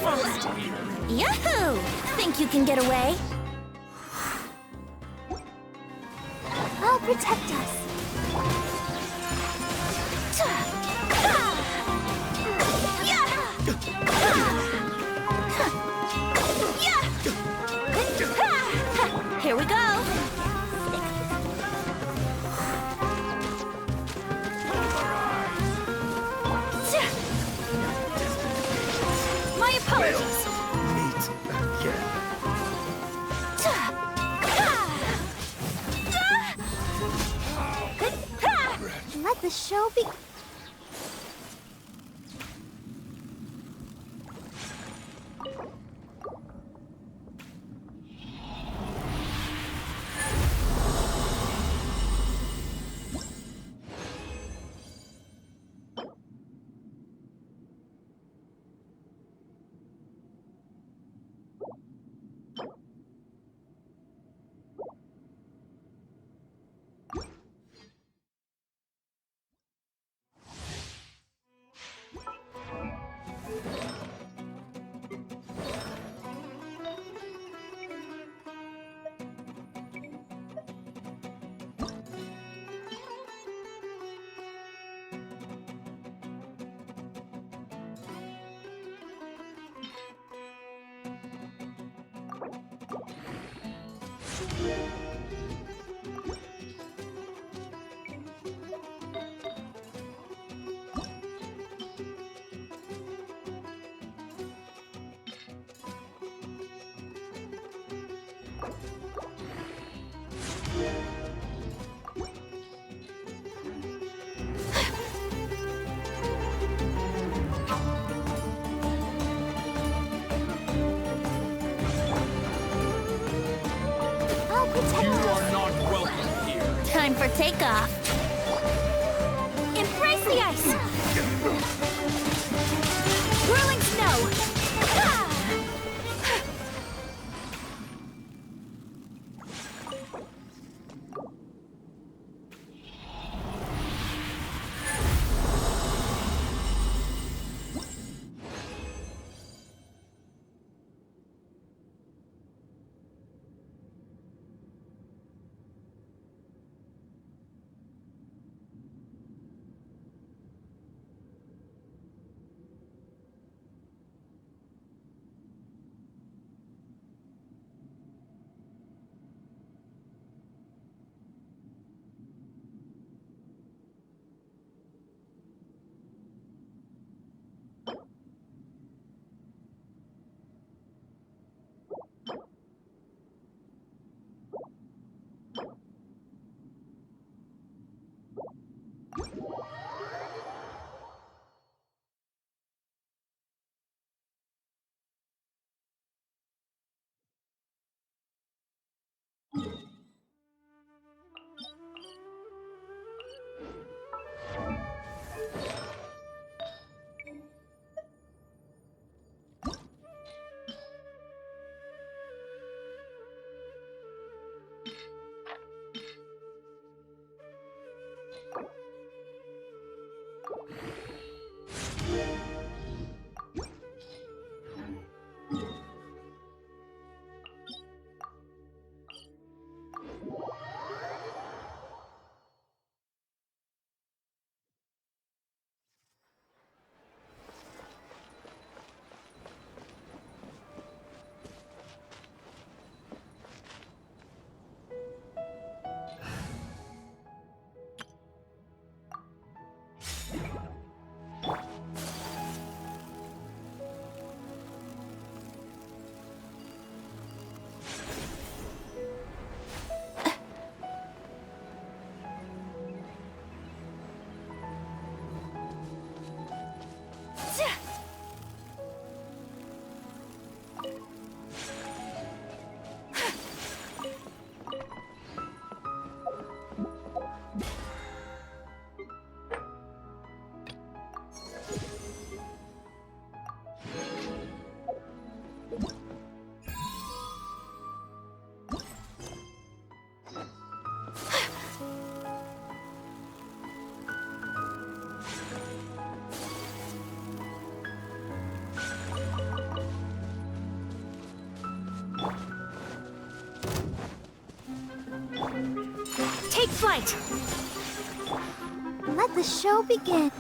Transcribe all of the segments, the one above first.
first! Yahoo! Think you can get away? I'll protect us. Here we go! My apologies! Meet again. Let the show be. You are not welcome here. Time for takeoff! Embrace the ice! Whirling snow! Take flight! Let the show begin.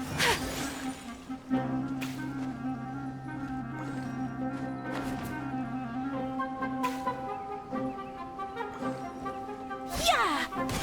Yeah!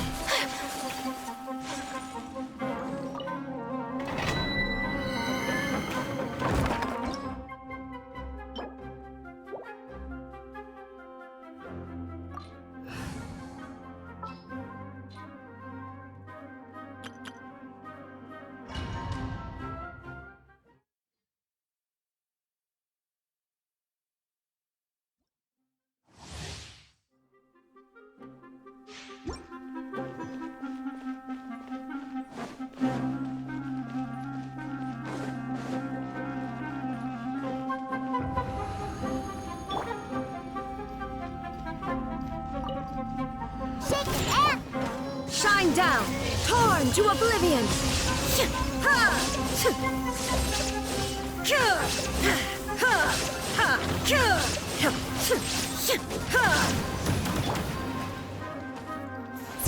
Shake and Shine down! Torn to oblivion!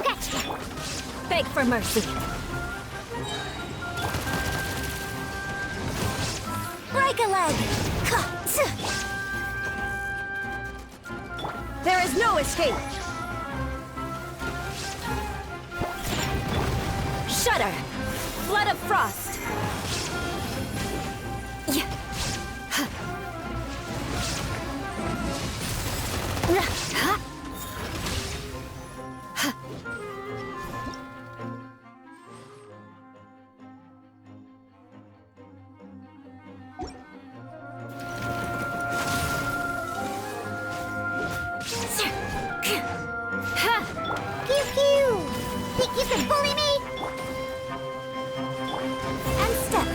scratch. Beg for mercy. Break a leg! There is no escape! Shudder! Flood of frost! Pew pew! Think you can bully me? And step.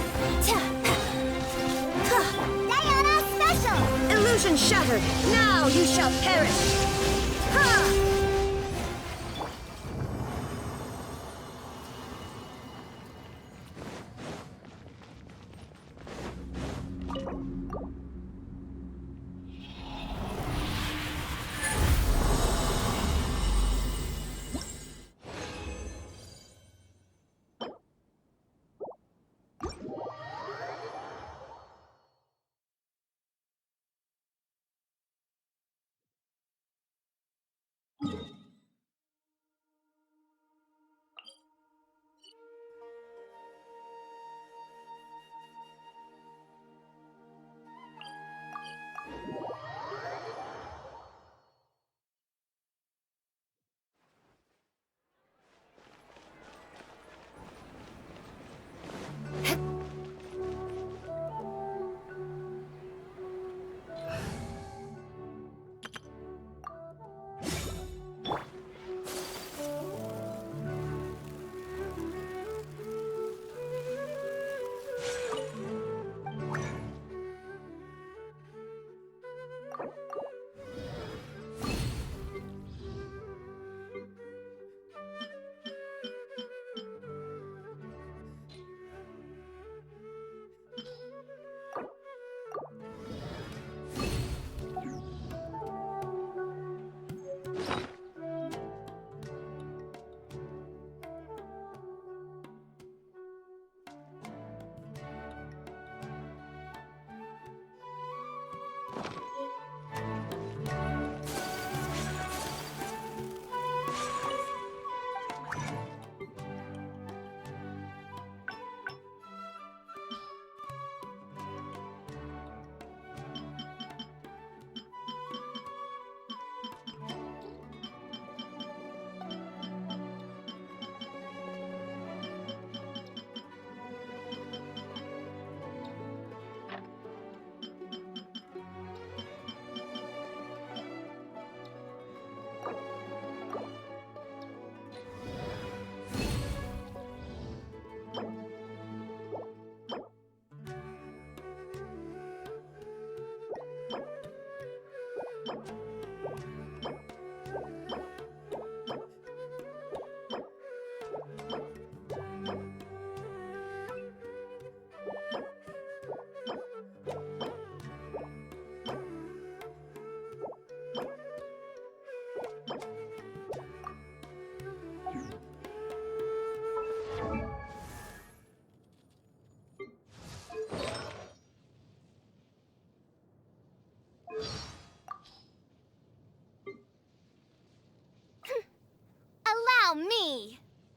Diana special! Illusion shattered! Now you shall perish! Ha!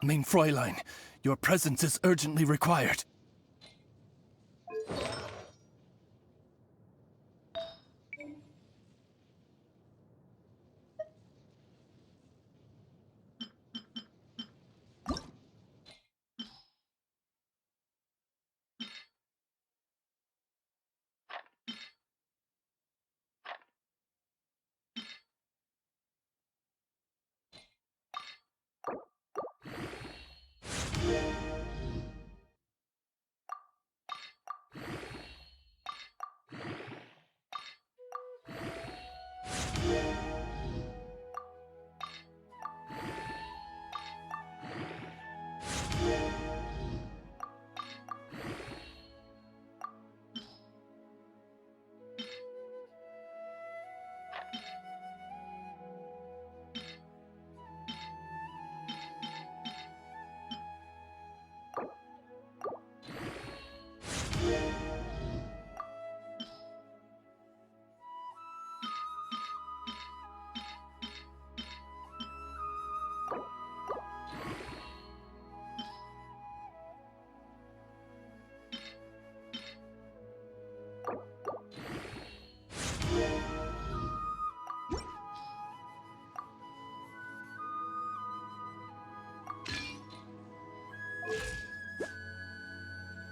Mein Fräulein, your presence is urgently required.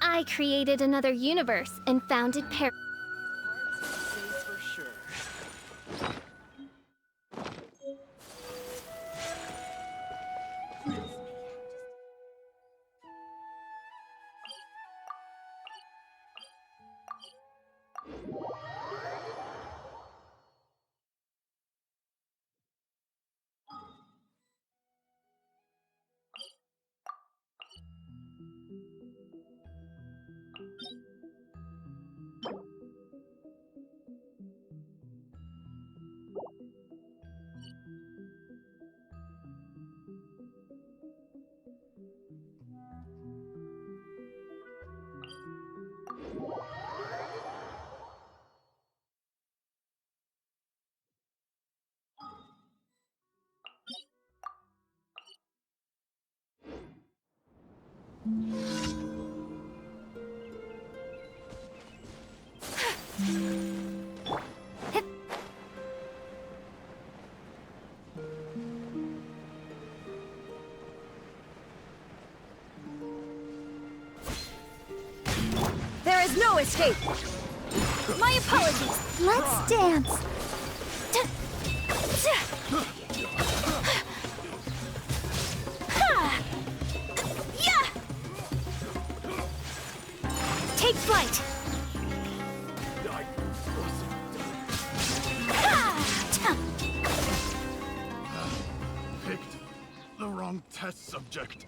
I created another universe and founded Paris. For sure. There is no escape! My apologies! Let's dance. Take flight! Picked the wrong test subject.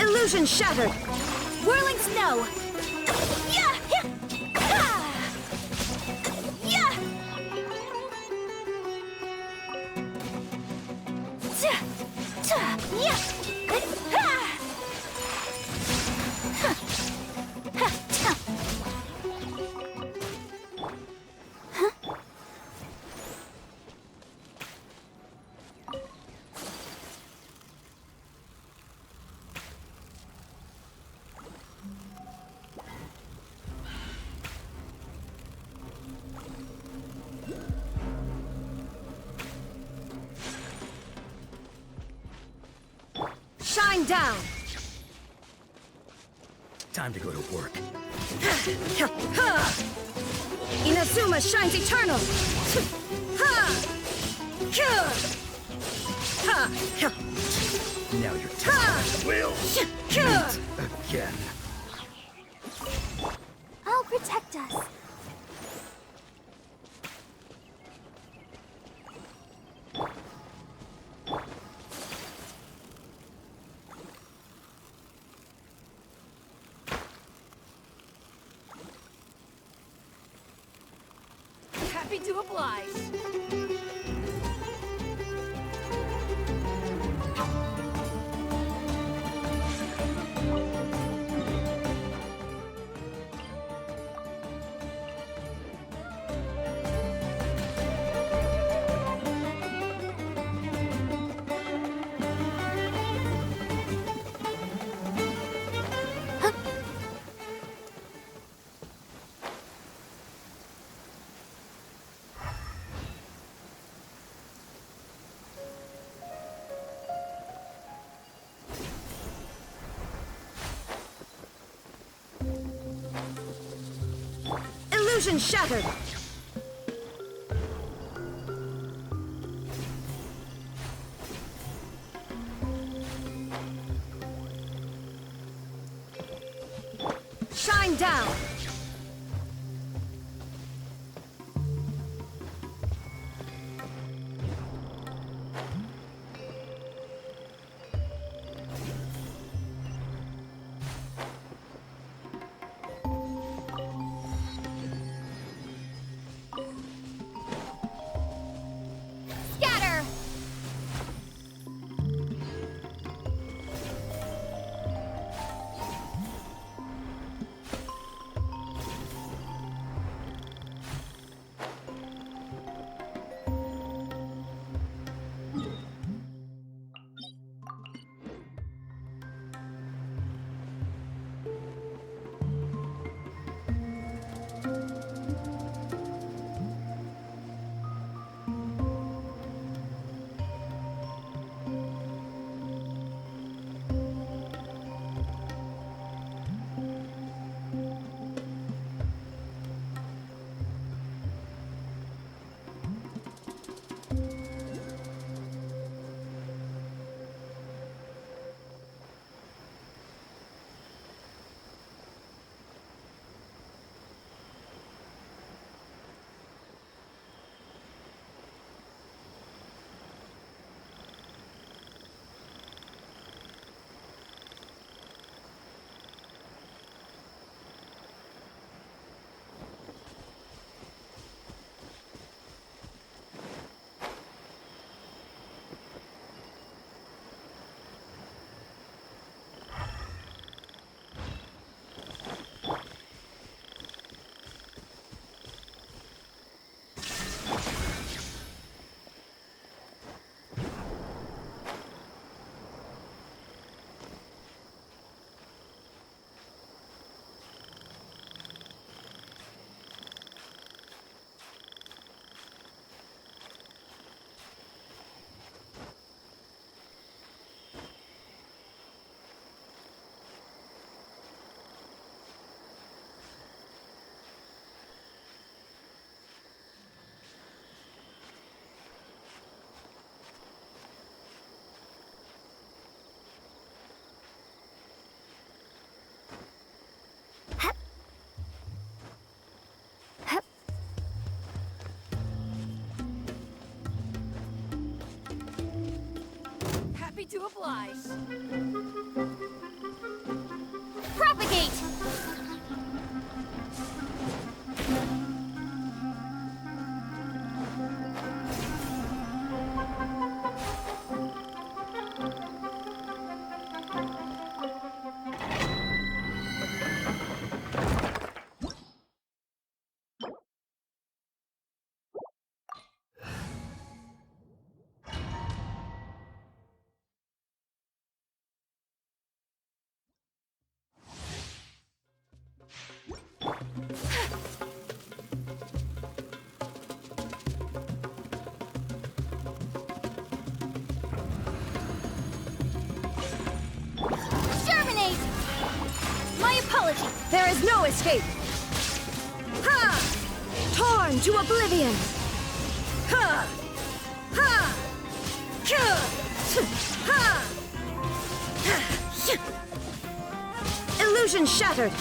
Illusion shattered! Whirling snow! Yeah! Yeah! Ah! Yeah! Yeah! Ah! Shine down! Time to go to work. Inazuma shines eternal! Now your time will meet again. I'll protect us. Happy to oblige. Illusion shattered! Shine down! Scatter! Happy to oblige. Propagate! There is no escape! Ha! Torn to oblivion! Ha! Ha! Ha! Illusion shattered!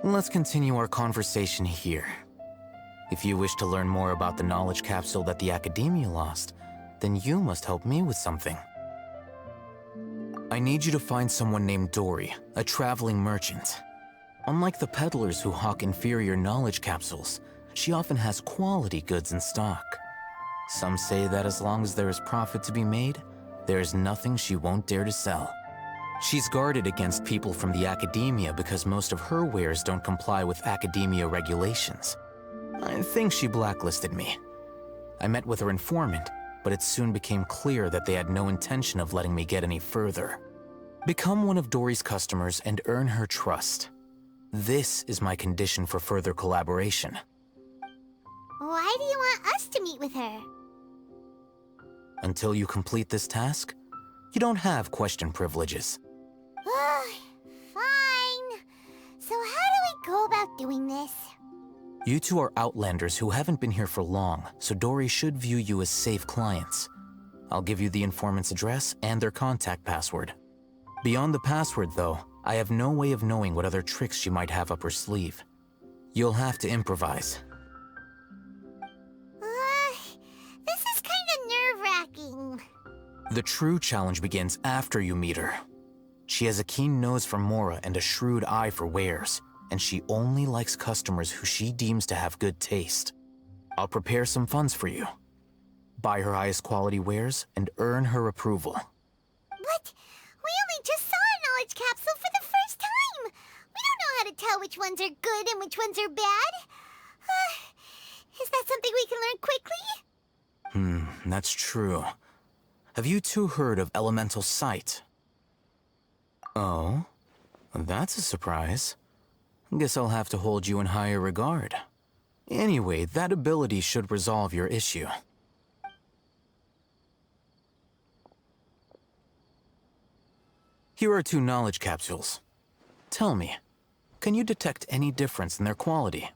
Let's continue our conversation here. If you wish to learn more about the knowledge capsule that the Academia lost, then you must help me with something. I need you to find someone named Dory, a traveling merchant. Unlike the peddlers who hawk inferior knowledge capsules, she often has quality goods in stock. Some say that as long as there is profit to be made, there is nothing she won't dare to sell. She's guarded against people from the Academia because most of her wares don't comply with Academia regulations. I think she blacklisted me. I met with her informant, but it soon became clear that they had no intention of letting me get any further. Become one of Dory's customers and earn her trust. This is my condition for further collaboration. Why do you want us to meet with her? Until you complete this task, you don't have question privileges. Fine. So how do we go about doing this? You two are outlanders who haven't been here for long, so Dory should view you as safe clients. I'll give you the informant's address and their contact password. Beyond the password, though, I have no way of knowing what other tricks she might have up her sleeve. You'll have to improvise. This is kind of nerve-wracking. The true challenge begins after you meet her. She has a keen nose for Mora and a shrewd eye for wares, and she only likes customers who she deems to have good taste. I'll prepare some funds for you. Buy her highest quality wares and earn her approval. But we only just saw a knowledge capsule for the first time. We don't know how to tell which ones are good and which ones are bad. Is that something we can learn quickly? That's true. Have you two heard of elemental sight? Oh? That's a surprise. Guess I'll have to hold you in higher regard. Anyway, that ability should resolve your issue. Here are 2 knowledge capsules. Tell me, can you detect any difference in their quality?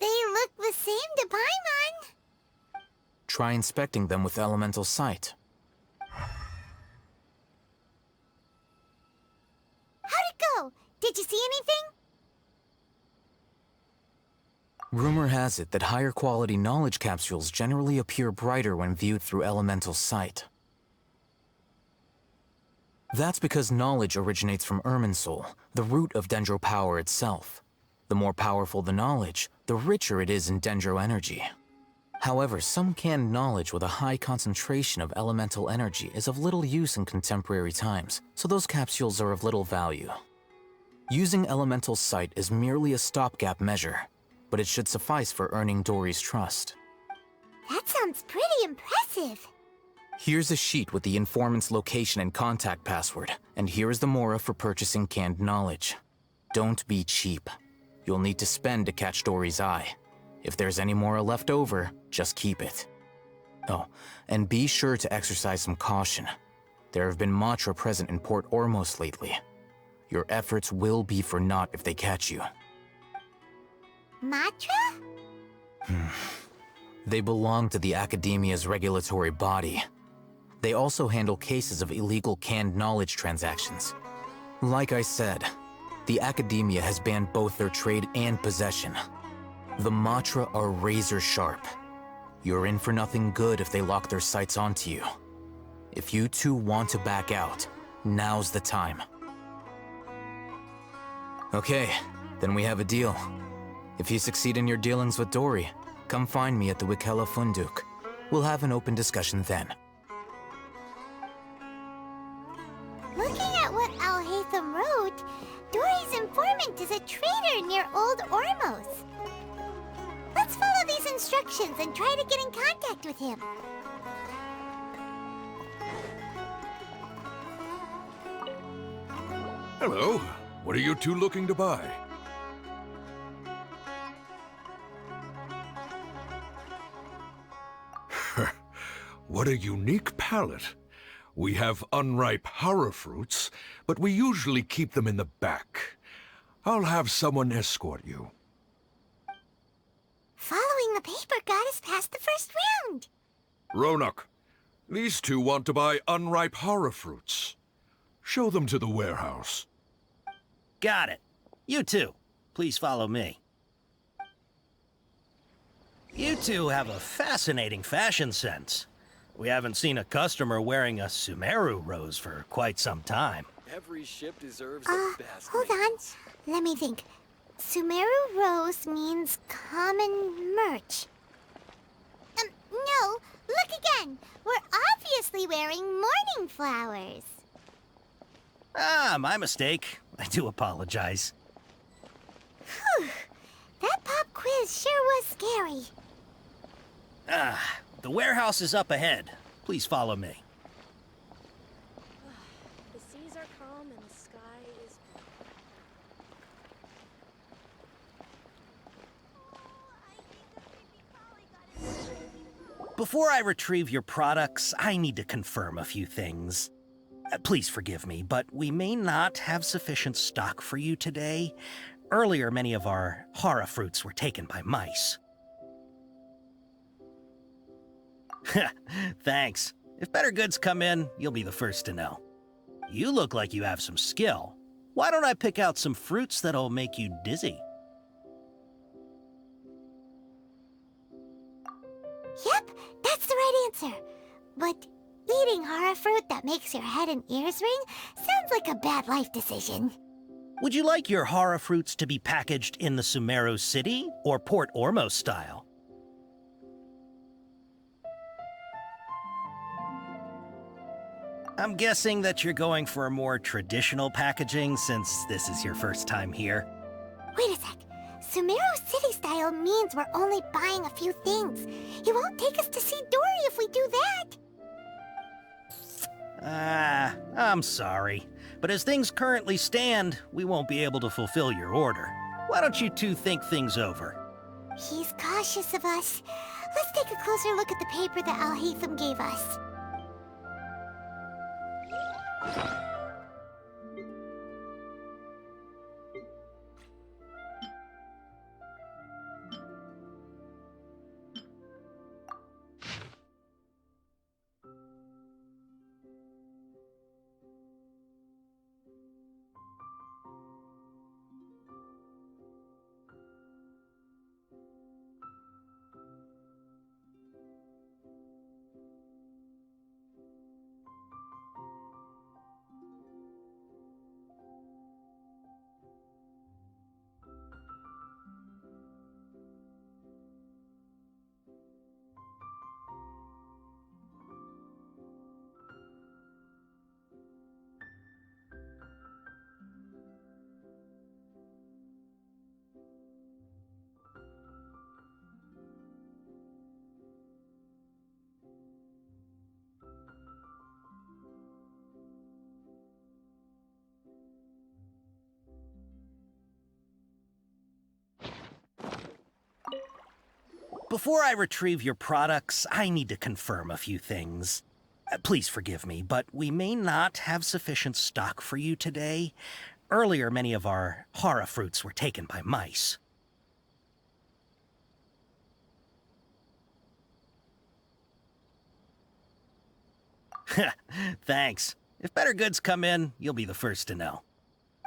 They look the same to Paimon. Try inspecting them with elemental sight. How'd it go? Did you see anything? Rumor has it that higher quality knowledge capsules generally appear brighter when viewed through elemental sight. That's because knowledge originates from Irminsul, the root of Dendro power itself. The more powerful the knowledge, the richer it is in Dendro energy. However, some canned knowledge with a high concentration of elemental energy is of little use in contemporary times, so those capsules are of little value. Using elemental sight is merely a stopgap measure, but it should suffice for earning Dory's trust. That sounds pretty impressive. Here's a sheet with the informant's location and contact password, and here is the mora for purchasing canned knowledge. Don't be cheap. You'll need to spend to catch Dory's eye. If there's any mora left over, just keep it. Oh, and be sure to exercise some caution. There have been Matra present in Port Ormos lately. Your efforts will be for naught if they catch you. Matra? They belong to the Academia's regulatory body. They also handle cases of illegal canned knowledge transactions. Like I said, the Academia has banned both their trade and possession. The Matra are razor sharp. You're in for nothing good if they lock their sights onto you. If you two want to back out, now's the time. Okay, then we have a deal. If you succeed in your dealings with Dory, come find me at the Wikela Funduk. We'll have an open discussion then. Looking at what Al-Haytham wrote, Dory's informant is a trader near Old Ormos. Let's follow these instructions and try to get in contact with him. Hello. What are you two looking to buy? What a unique palate. We have unripe hara fruits, but we usually keep them in the back. I'll have someone escort you. Following the paper got us past the first round. Ronak, these two want to buy unripe hara fruits. Show them to the warehouse. Got it. You two, please follow me. You two have a fascinating fashion sense. We haven't seen a customer wearing a Sumeru rose for quite some time. Every ship deserves the best. Hold on. Let me think. Sumeru Rose means common merch. No. Look again. We're obviously wearing morning flowers. Ah, my mistake. I do apologize. Whew. That pop quiz sure was scary. Ah, the warehouse is up ahead. Please follow me. The seas are calm and the sky is blue. Before I retrieve your products, I need to confirm a few things. Please forgive me, but we may not have sufficient stock for you today. Earlier, many of our hara fruits were taken by mice. Thanks. If better goods come in, you'll be the first to know. You look like you have some skill. Why don't I pick out some fruits that'll make you dizzy? Yep, that's the right answer. But eating hara fruit that makes your head and ears ring sounds like a bad life decision. Would you like your horror fruits to be packaged in the Sumeru City or Port Ormos style? I'm guessing that you're going for a more traditional packaging since this is your first time here. Wait a sec. Sumeru City style means we're only buying a few things. He won't take us to see Dory if we do that. I'm sorry. But as things currently stand, we won't be able to fulfill your order. Why don't you two think things over? He's cautious of us. Let's take a closer look at the paper that Al-Haytham gave us. Before I retrieve your products, I need to confirm a few things. Please forgive me, but we may not have sufficient stock for you today. Earlier, many of our horror fruits were taken by mice. Thanks. If better goods come in, you'll be the first to know.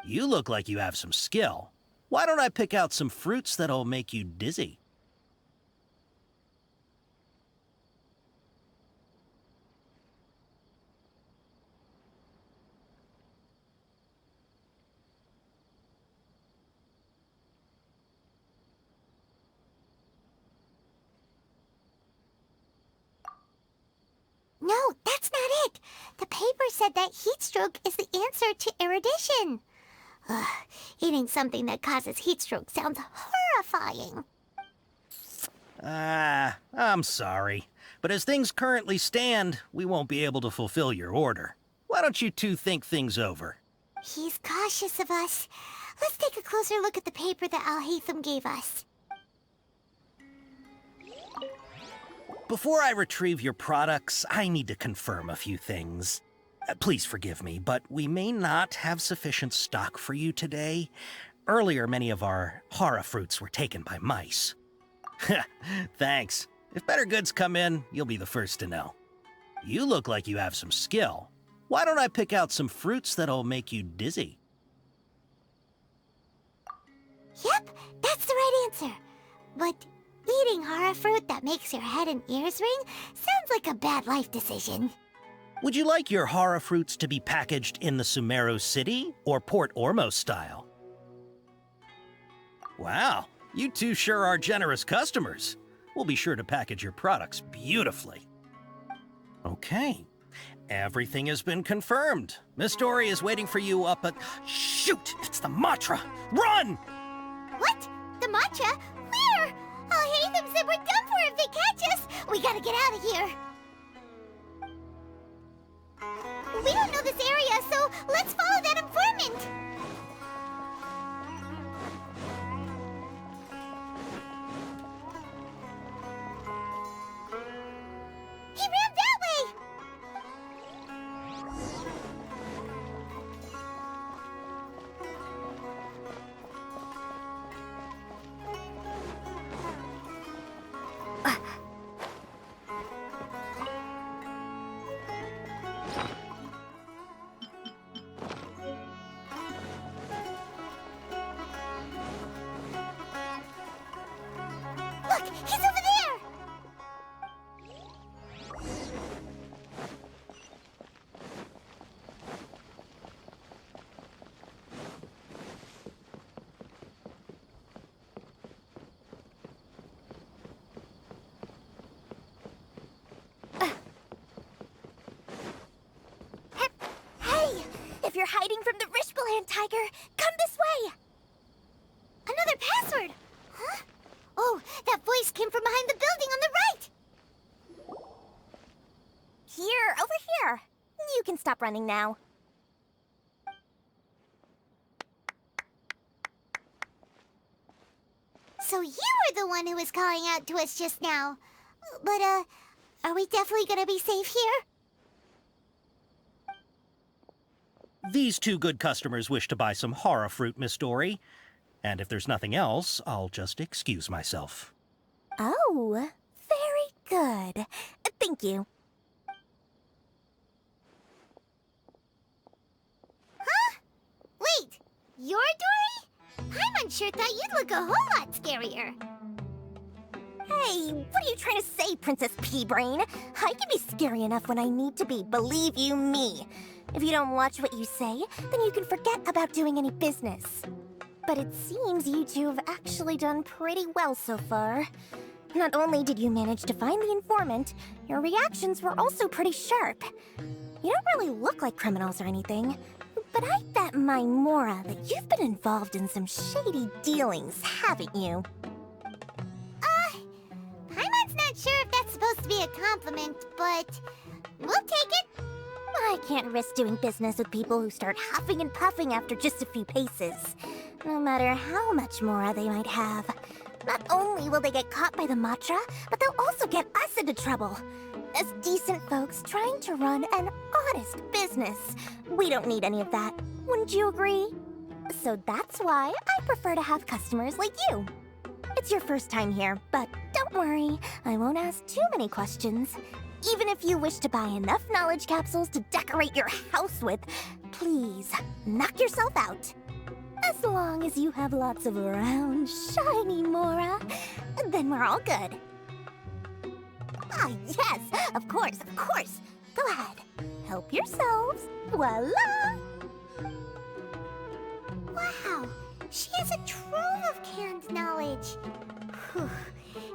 You look like you have some skill. Why don't I pick out some fruits that'll make you dizzy? No, that's not it. The paper said that heat stroke is the answer to erudition. Ugh, eating something that causes heat stroke sounds horrifying. I'm sorry. But as things currently stand, we won't be able to fulfill your order. Why don't you two think things over? He's cautious of us. Let's take a closer look at the paper that Al-Haytham gave us. Before I retrieve your products, I need to confirm a few things. Please forgive me, but we may not have sufficient stock for you today. Earlier, many of our horror fruits were taken by mice. Thanks. If better goods come in, you'll be the first to know. You look like you have some skill. Why don't I pick out some fruits that'll make you dizzy? Yep, that's the right answer. But eating horror fruit that makes your head and ears ring sounds like a bad life decision. Would you like your horror fruits to be packaged in the Sumeru City or Port Ormos style? Wow, you two sure are generous customers. We'll be sure to package your products beautifully. Okay, everything has been confirmed. Miss Dory is waiting for you up at... Shoot, it's the Matra! Run! What? The matcha? Where? Al-Haytham said we're done for if they catch us. We gotta get out of here. We don't know this area, so let's follow that informant. He ran that way. you're hiding from the Rishbaland tiger, come this way! Another password! Huh? Oh, that voice came from behind the building on the right! Here, over here. You can stop running now. So you were the one who was calling out to us just now. But, are we definitely gonna be safe here? These two good customers wish to buy some horror fruit, Miss Dory. And if there's nothing else, I'll just excuse myself. Oh, very good. Thank you. Huh? Wait, you're Dory? Paimon sure thought you'd look a whole lot scarier. Hey, what are you trying to say, Princess Pea-Brain? I can be scary enough when I need to be, believe you me. If you don't watch what you say, then you can forget about doing any business. But it seems you two have actually done pretty well so far. Not only did you manage to find the informant, your reactions were also pretty sharp. You don't really look like criminals or anything, but I bet my Mora that you've been involved in some shady dealings, haven't you? Paimon's not sure if that's supposed to be a compliment, but we'll take it. I can't risk doing business with people who start huffing and puffing after just a few paces, no matter how much Mora they might have. Not only will they get caught by the Matra, but they'll also get us into trouble. As decent folks trying to run an honest business, we don't need any of that. Wouldn't you agree? So that's why I prefer to have customers like you. It's your first time here, but don't worry, I won't ask too many questions. Even if you wish to buy enough knowledge capsules to decorate your house with, please, knock yourself out. As long as you have lots of round, shiny Mora, then we're all good. Ah, yes, of course, of course. Go ahead, help yourselves. Voila! Wow, she has a trove of canned knowledge. Whew.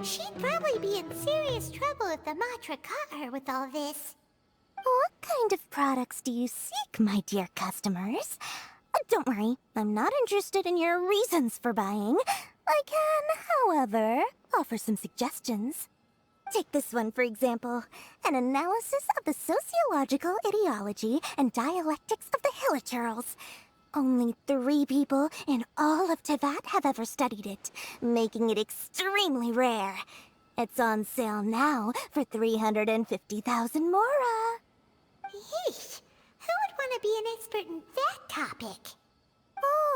She'd probably be in serious trouble if the Matra caught her with all this. What kind of products do you seek, my dear customers? Don't worry, I'm not interested in your reasons for buying. I can, however, offer some suggestions. Take this one, for example. An analysis of the sociological ideology and dialectics of the Hilichurls. Only 3 people in all of Teyvat have ever studied it, making it extremely rare. It's on sale now for 350,000 Mora. Yeesh, who would want to be an expert in that topic?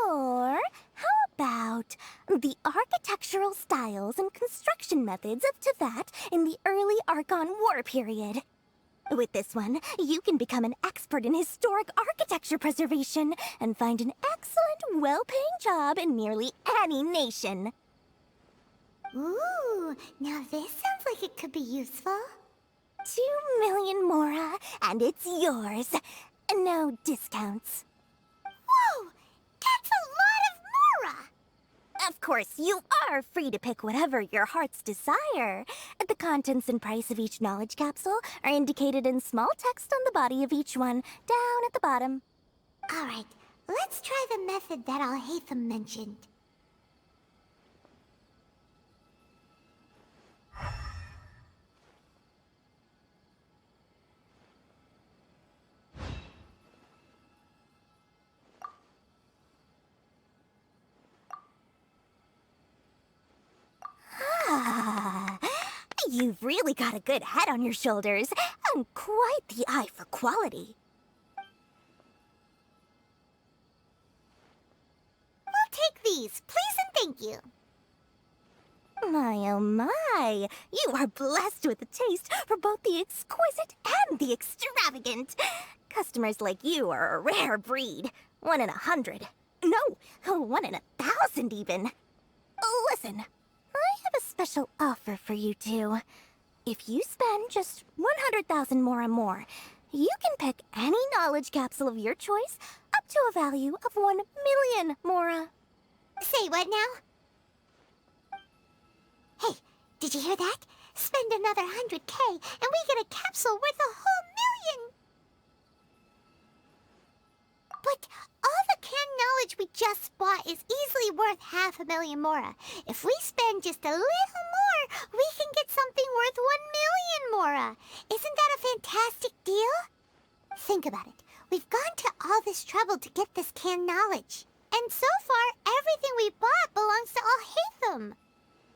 Or how about the architectural styles and construction methods of Teyvat in the early Archon War period? With this one, you can become an expert in historic architecture preservation and find an excellent, well-paying job in nearly any nation. Ooh, now this sounds like it could be useful. 2 million Mora, and it's yours. No discounts. Whoa! That's a lot of Mora! Of course, you are free to pick whatever your heart's desire. The contents and price of each knowledge capsule are indicated in small text on the body of each one, down at the bottom. Alright, let's try the method that Al-Haytham mentioned. Ah, you've really got a good head on your shoulders, and quite the eye for quality. We'll take these, please and thank you. My oh my, you are blessed with a taste for both the exquisite and the extravagant. Customers like you are a rare breed, 1 in 100. No, 1 in 1,000 even. Listen. I have a special offer for you two. If you spend just 100,000 more, you can pick any knowledge capsule of your choice up to a value of 1 million Mora. Say what now? Hey, did you hear that? Spend another 100K and we get a capsule worth a whole million! But all the canned knowledge we just bought is easily worth 500,000 mora. If we spend just a little more, we can get something worth 1,000,000 mora. Isn't that a fantastic deal? Think about it. We've gone to all this trouble to get this canned knowledge. And so far, everything we bought belongs to Alhaitham.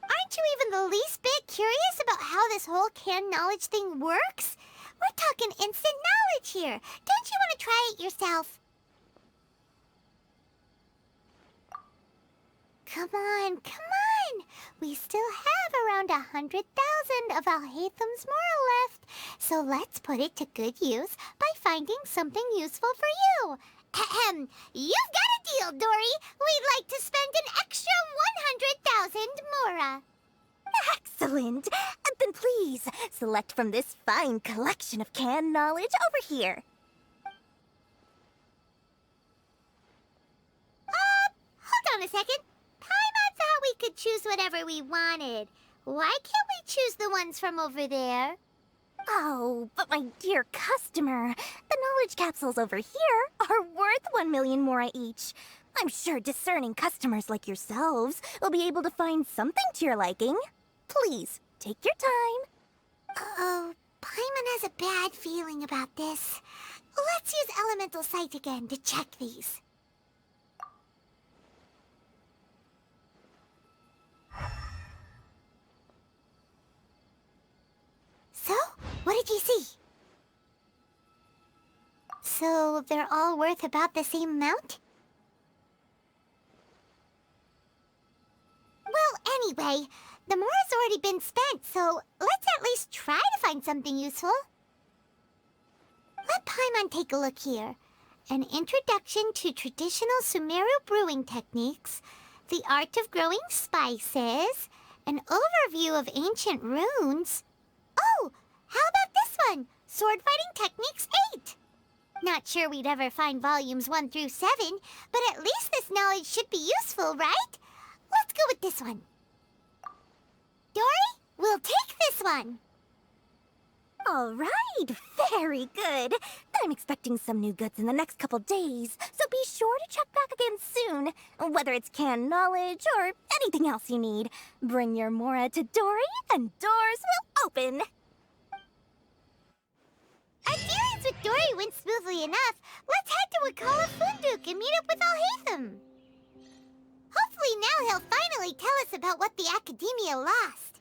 Aren't you even the least bit curious about how this whole canned knowledge thing works? We're talking instant knowledge here. Don't you want to try it yourself? Come on, come on. We still have around 100,000 of Alhaitham's moral left. So let's put it to good use by finding something useful for you. Ahem. You've got a deal, Dory. We'd like to spend an extra 100,000 mora. Excellent. Then please, select from this fine collection of canned knowledge over here. Hold on a second. Paimon thought we could choose whatever we wanted. Why can't we choose the ones from over there? Oh, but my dear customer, the knowledge capsules over here are worth 1,000,000 mora each. I'm sure discerning customers like yourselves will be able to find something to your liking. Please, take your time. Uh-oh, Paimon has a bad feeling about this. Let's use Elemental Sight again to check these. So, what did you see? So, they're all worth about the same amount? Well, anyway, the mora's already been spent, so let's at least try to find something useful. Let Paimon take a look here. An introduction to traditional Sumeru brewing techniques, the art of growing spices, an overview of ancient runes. Oh, how about this one? Sword Fighting Techniques 8. Not sure we'd ever find volumes 1 through 7, but at least this knowledge should be useful, right? Let's go with this one. Dory, we'll take this one. All right, very good. I'm expecting some new goods in the next couple days, so be sure to check back again soon. Whether it's canned knowledge or anything else you need, bring your mora to Dory and doors will open. Our dealings with Dory went smoothly enough. Let's head to Wakala Funduk and meet up with Alhaitham. Hopefully now he'll finally tell us about what the Academia lost.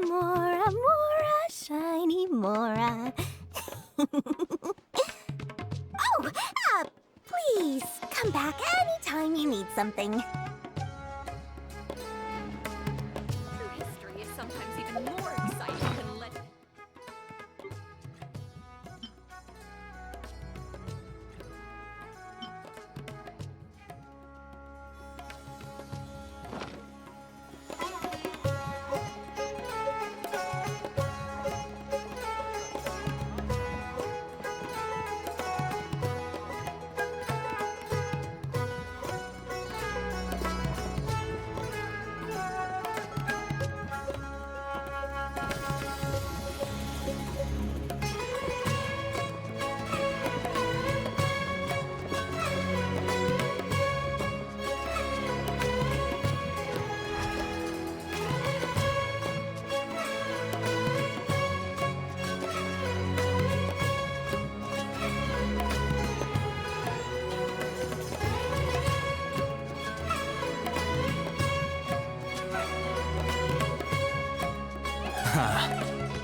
Mora, Mora, shiny Mora. Oh, please come back anytime you need something. True history is sometimes even more exciting than legend.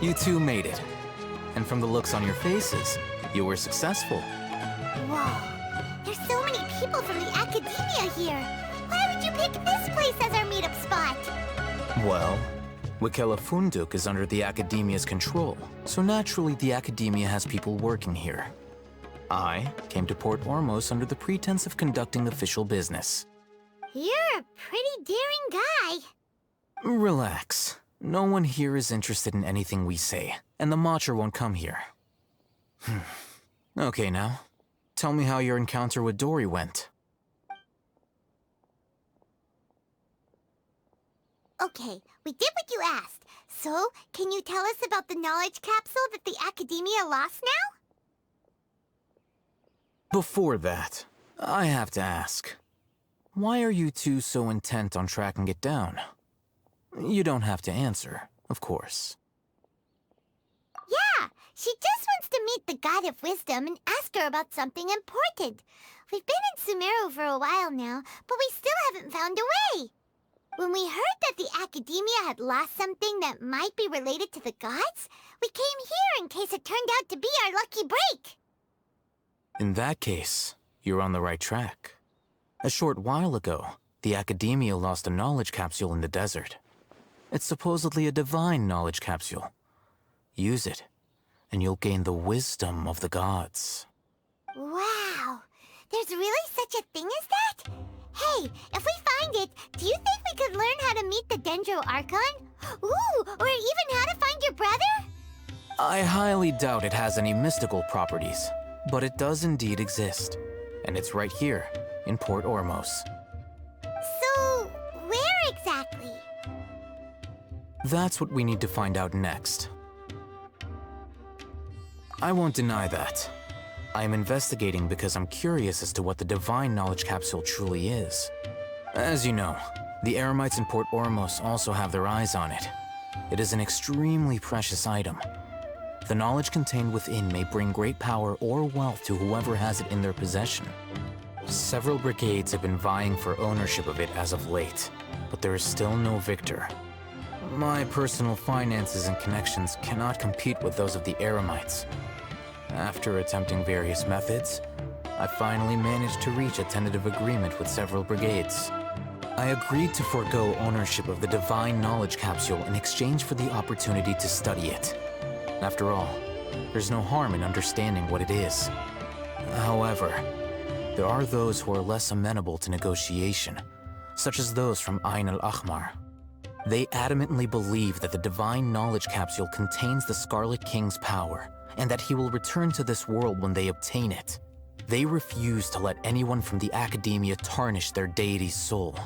You two made it. And from the looks on your faces, you were successful. Whoa, there's so many people from the Academia here. Why would you pick this place as our meetup spot? Well, Wakela Funduk is under the Academia's control, so naturally the Academia has people working here. I came to Port Ormos under the pretense of conducting official business. You're a pretty daring guy. Relax. No one here is interested in anything we say, and the Matcher won't come here. Okay now, tell me how your encounter with Dory went. Okay, Okay, we did what you asked. So, can you tell us about the knowledge capsule that the Academia lost now? Before that, I have to ask, why are you two so intent on tracking it down? You don't have to answer, of course. Yeah, she just wants to meet the God of Wisdom and ask her about something important. We've been in Sumeru for a while now, but we still haven't found a way. When we heard that the Academia had lost something that might be related to the gods, we came here in case it turned out to be our lucky break. In that case, you're on the right track. A short while ago, the Academia lost a knowledge capsule in the desert. It's supposedly a divine knowledge capsule. Use it, and you'll gain the wisdom of the gods. Wow, there's really such a thing as that? Hey, if we find it, do you think we could learn how to meet the Dendro Archon? Ooh, or even how to find your brother? I highly doubt it has any mystical properties, but it does indeed exist. And it's right here, in Port Ormos. So, where exactly? That's what we need to find out next. I won't deny that. I am investigating because I'm curious as to what the Divine Knowledge Capsule truly is. As you know, the Eremites in Port Ormos also have their eyes on it. It is an extremely precious item. The knowledge contained within may bring great power or wealth to whoever has it in their possession. Several brigades have been vying for ownership of it as of late, but there is still no victor. My personal finances and connections cannot compete with those of the Eremites. After attempting various methods, I finally managed to reach a tentative agreement with several brigades. I agreed to forego ownership of the Divine Knowledge Capsule in exchange for the opportunity to study it. After all, there's no harm in understanding what it is. However, there are those who are less amenable to negotiation, such as those from Ain al-Ahmar. They adamantly believe that the Divine Knowledge Capsule contains the Scarlet King's power, and that he will return to this world when they obtain it. They refuse to let anyone from the Academia tarnish their deity's soul.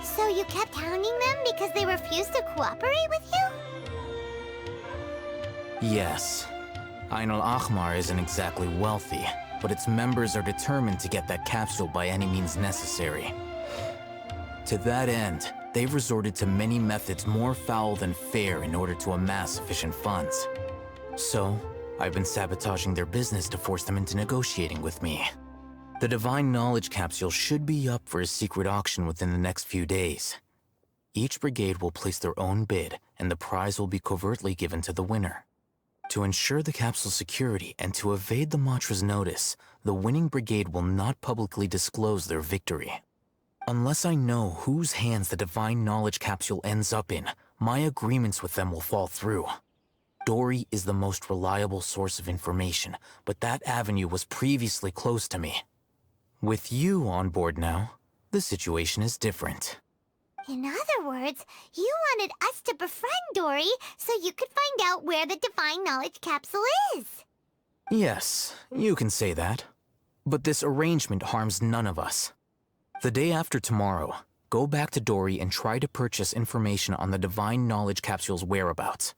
So you kept hounding them because they refused to cooperate with you? Yes. Ain al-Ahmar isn't exactly wealthy, but its members are determined to get that capsule by any means necessary. To that end, they've resorted to many methods more foul than fair in order to amass sufficient funds. So, I've been sabotaging their business to force them into negotiating with me. The Divine Knowledge Capsule should be up for a secret auction within the next few days. Each brigade will place their own bid, and the prize will be covertly given to the winner. To ensure the capsule's security and to evade the Matra's notice, the winning brigade will not publicly disclose their victory. Unless I know whose hands the Divine Knowledge Capsule ends up in, my agreements with them will fall through. Dory is the most reliable source of information, but that avenue was previously closed to me. With you on board now, the situation is different. In other words, you wanted us to befriend Dory so you could find out where the Divine Knowledge Capsule is. Yes, you can say that. But this arrangement harms none of us. The day after tomorrow, go back to Dory and try to purchase information on the Divine Knowledge Capsule's whereabouts.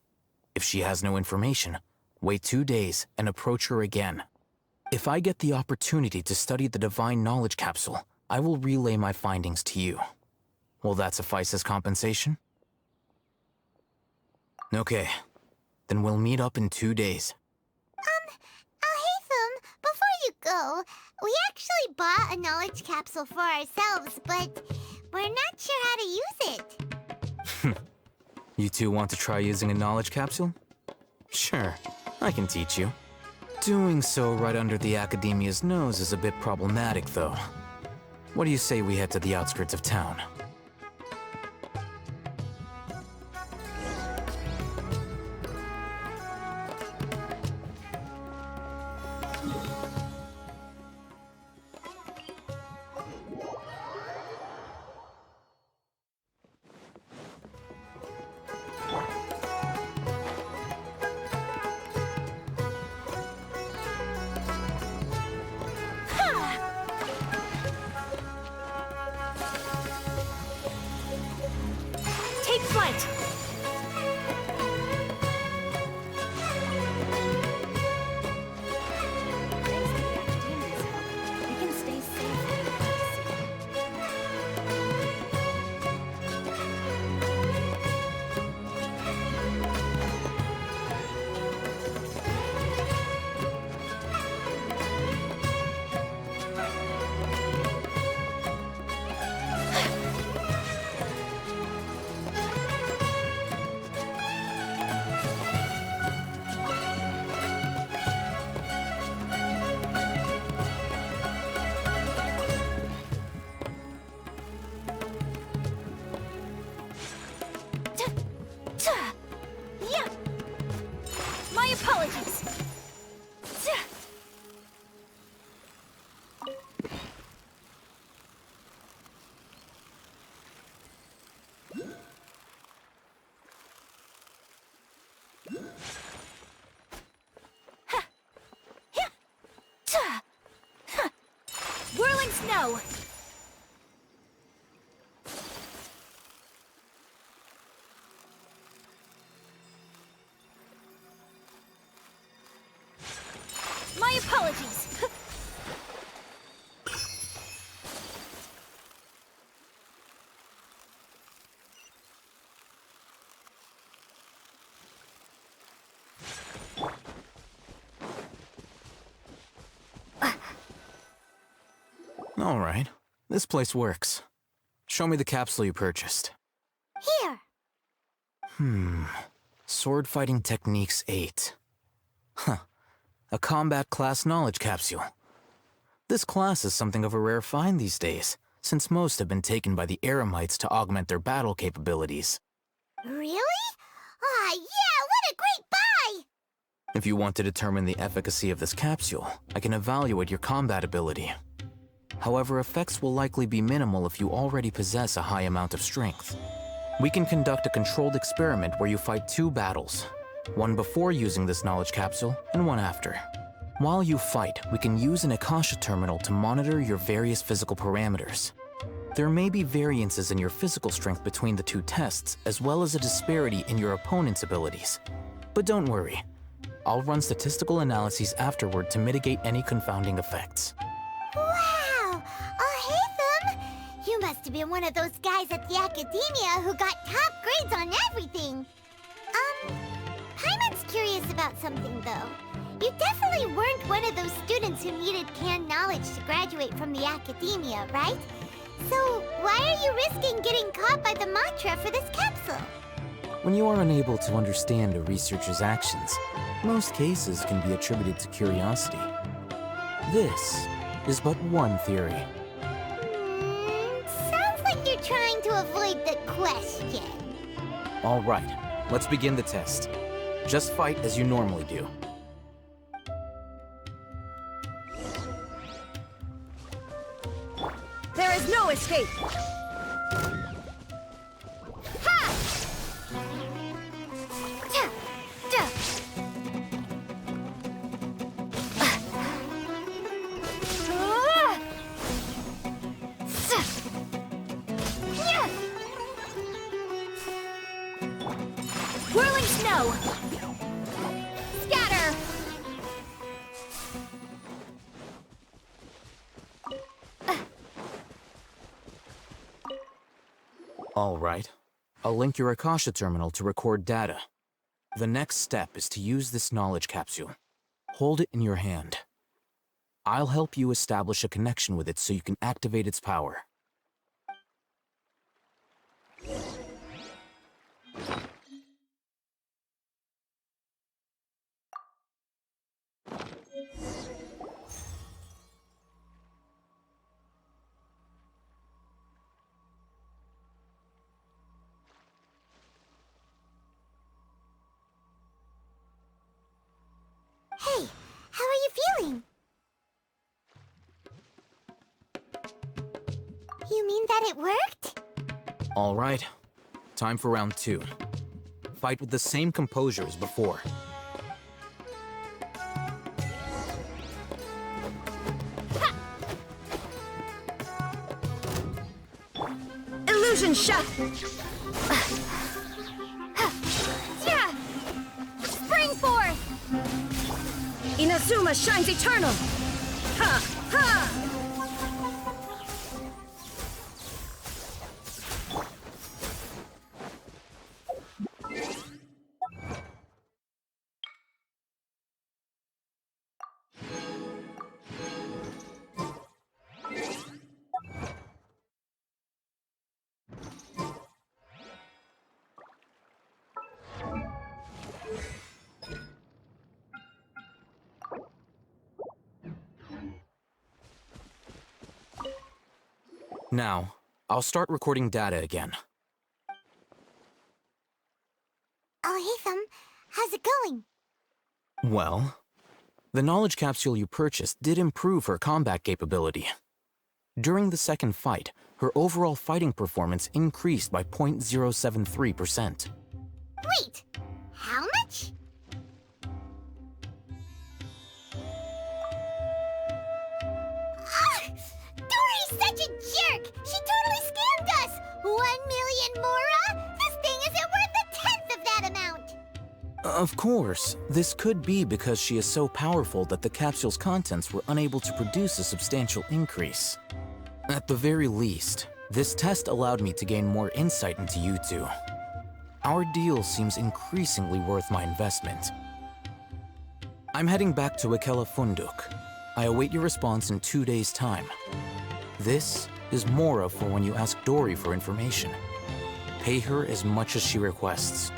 If she has no information, wait 2 days and approach her again. If I get the opportunity to study the Divine Knowledge Capsule, I will relay my findings to you. Will that suffice as compensation? Okay, then we'll meet up in 2 days. Alhaitham, before you go, we actually bought a knowledge capsule for ourselves, but we're not sure how to use it. You two want to try using a knowledge capsule? Sure, I can teach you. Doing so right under the Academia's nose is a bit problematic, though. What do you say we head to the outskirts of town? snow! My apologies! All right. This place works. Show me the capsule you purchased. Here. Sword Fighting Techniques 8. Huh. A combat class knowledge capsule. This class is something of a rare find these days, since most have been taken by the Eremites to augment their battle capabilities. Really? Aw, yeah, what a great buy! If you want to determine the efficacy of this capsule, I can evaluate your combat ability. However, effects will likely be minimal if you already possess a high amount of strength. We can conduct a controlled experiment where you fight 2 battles, one before using this knowledge capsule and one after. While you fight, we can use an Akasha terminal to monitor your various physical parameters. There may be variances in your physical strength between the 2 tests, as well as a disparity in your opponent's abilities. But don't worry, I'll run statistical analyses afterward to mitigate any confounding effects. Wow! Hey, you must have been one of those guys at the academia who got top grades on everything. Paimon's curious about something, though. You definitely weren't one of those students who needed canned knowledge to graduate from the academia, right? So why are you risking getting caught by the mantra for this capsule? When you are unable to understand a researcher's actions, most cases can be attributed to curiosity. This is but one theory. Sounds like you're trying to avoid the question. All right, let's begin the test. Just fight as you normally do. There is no escape! Whirling snow! Scatter! All right. I'll link your Akasha terminal to record data. The next step is to use this knowledge capsule. Hold it in your hand. I'll help you establish a connection with it so you can activate its power. Hey, how are you feeling? You mean that it worked? All right. Time for round 2. Fight with the same composure as before. Illusion shot! Yeah! Spring forth! Inazuma shines eternal! Ha! Ha! Now, I'll start recording data again. Oh, hey, how's it going? Well, the knowledge capsule you purchased did improve her combat capability. During the second fight, her overall fighting performance increased by 0.073%. Wait, how much? Dory, 1,000,000 mora? This thing isn't worth a tenth of that amount! Of course, this could be because she is so powerful that the capsule's contents were unable to produce a substantial increase. At the very least, this test allowed me to gain more insight into you two. Our deal seems increasingly worth my investment. I'm heading back to Ikela Funduk. I await your response in 2 days' time. This is Mora for when you ask Dory for information. Pay her as much as she requests.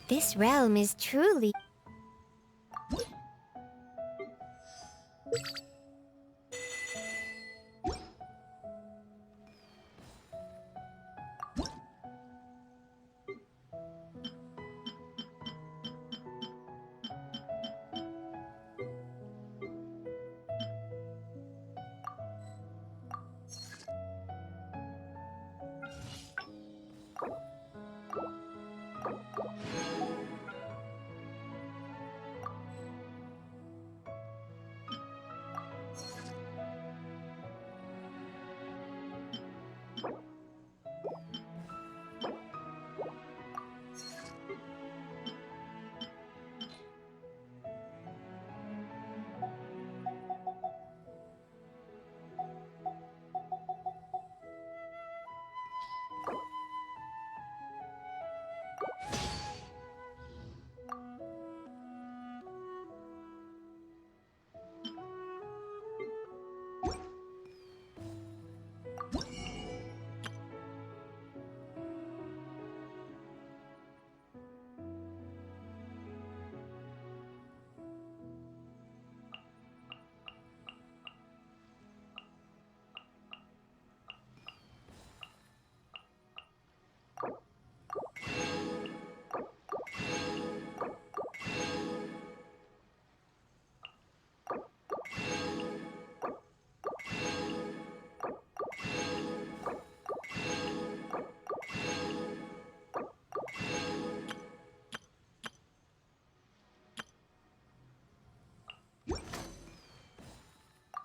This realm is truly...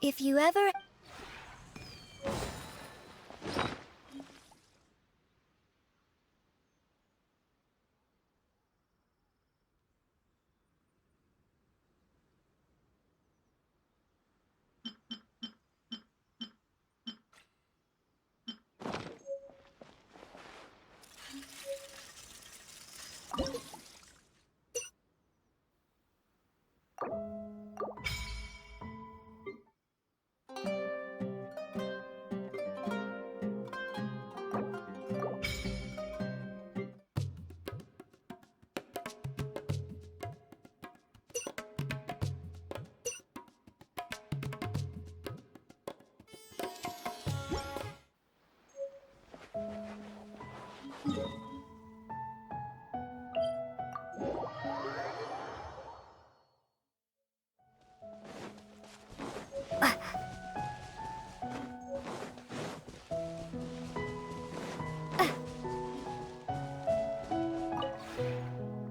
If you ever...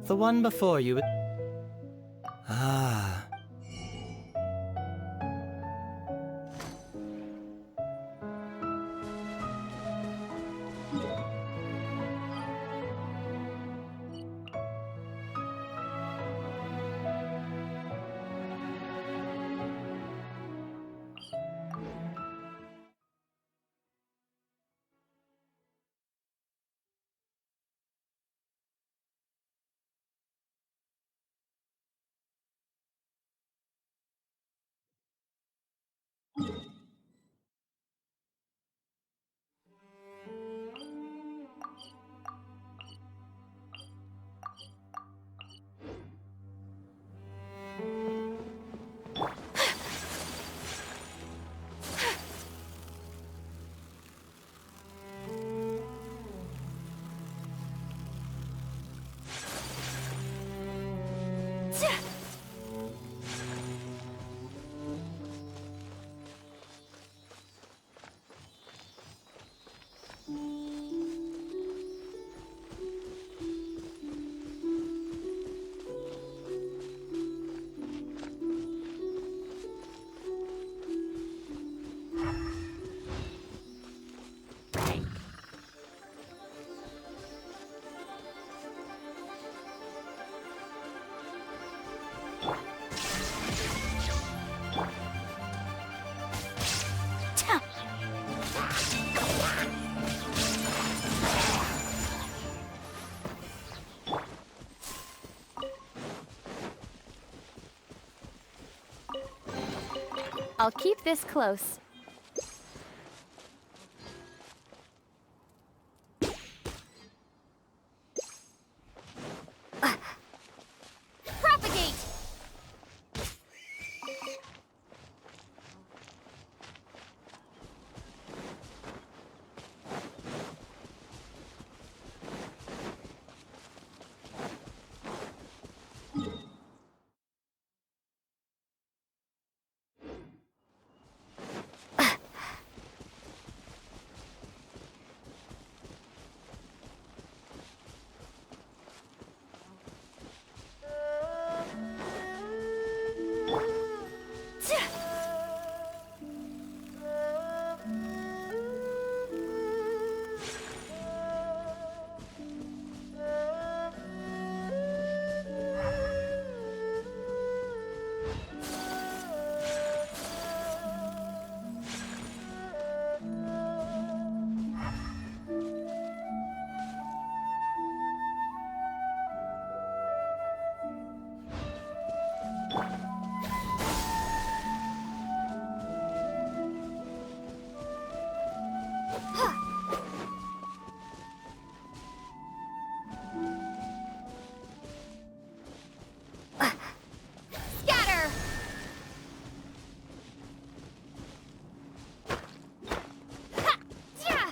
The one before you... Ah... I'll keep this close. Propagate! Scatter! Ha! Yeah!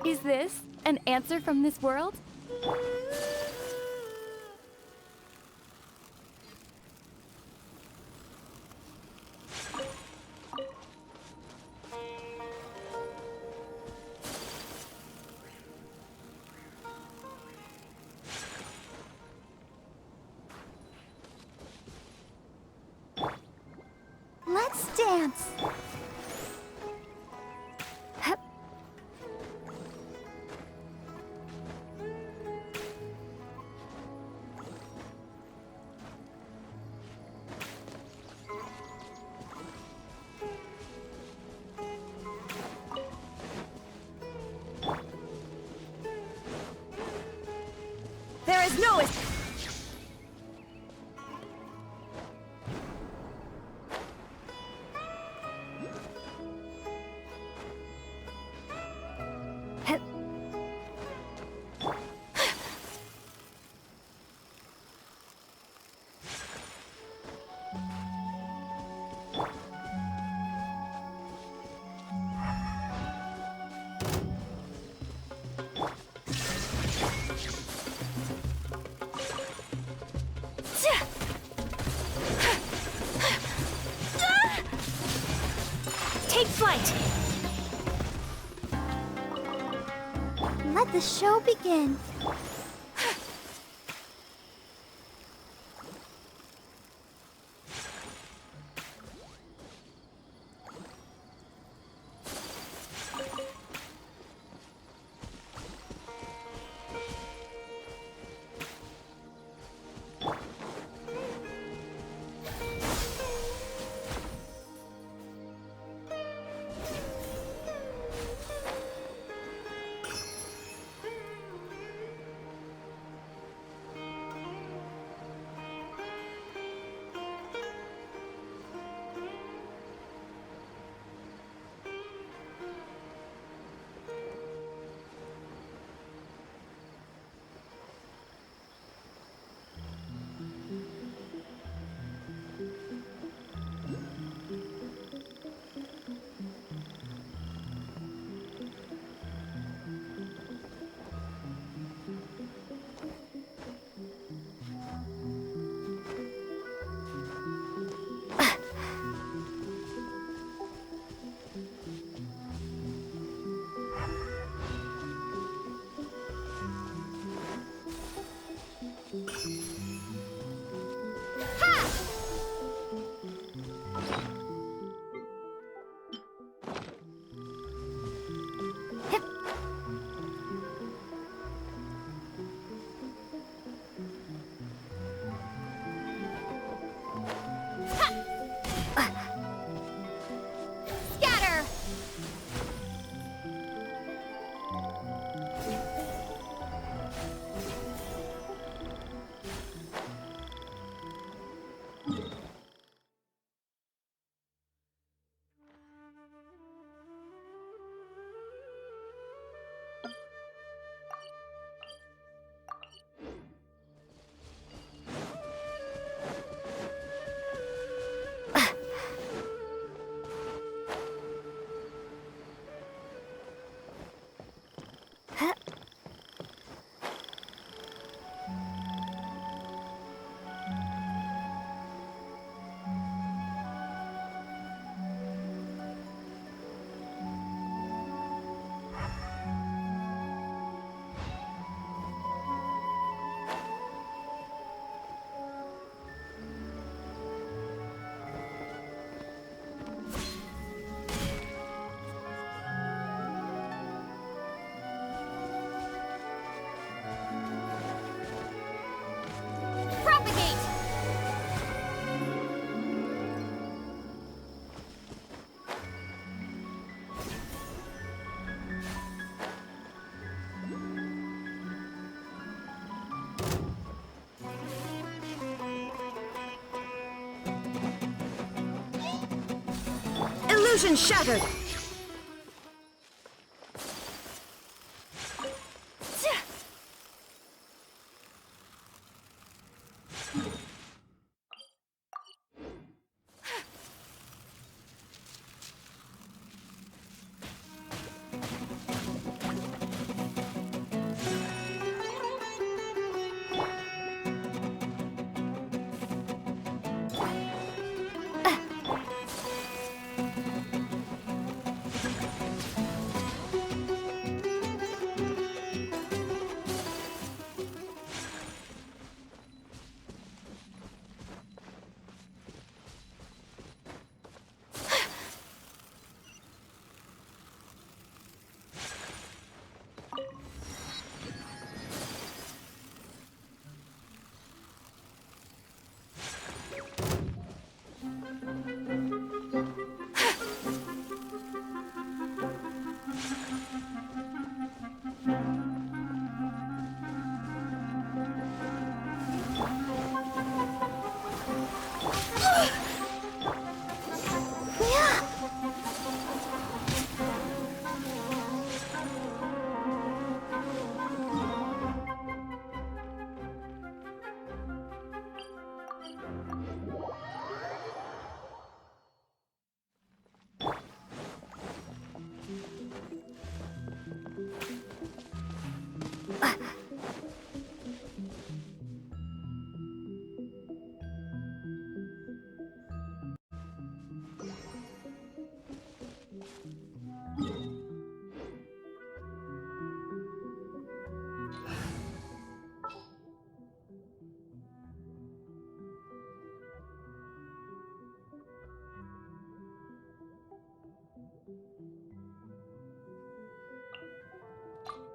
Is this an answer from this world? Let's dance. Hup. There is no Hup. Take flight. Let the show begin. Illusion shattered!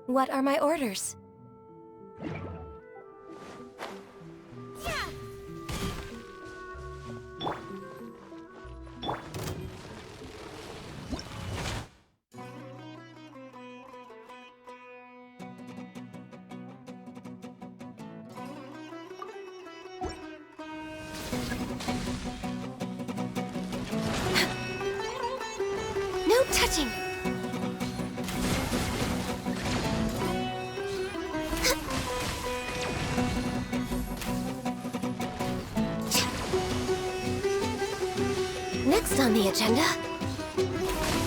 What are my orders? No touching! Next on the agenda,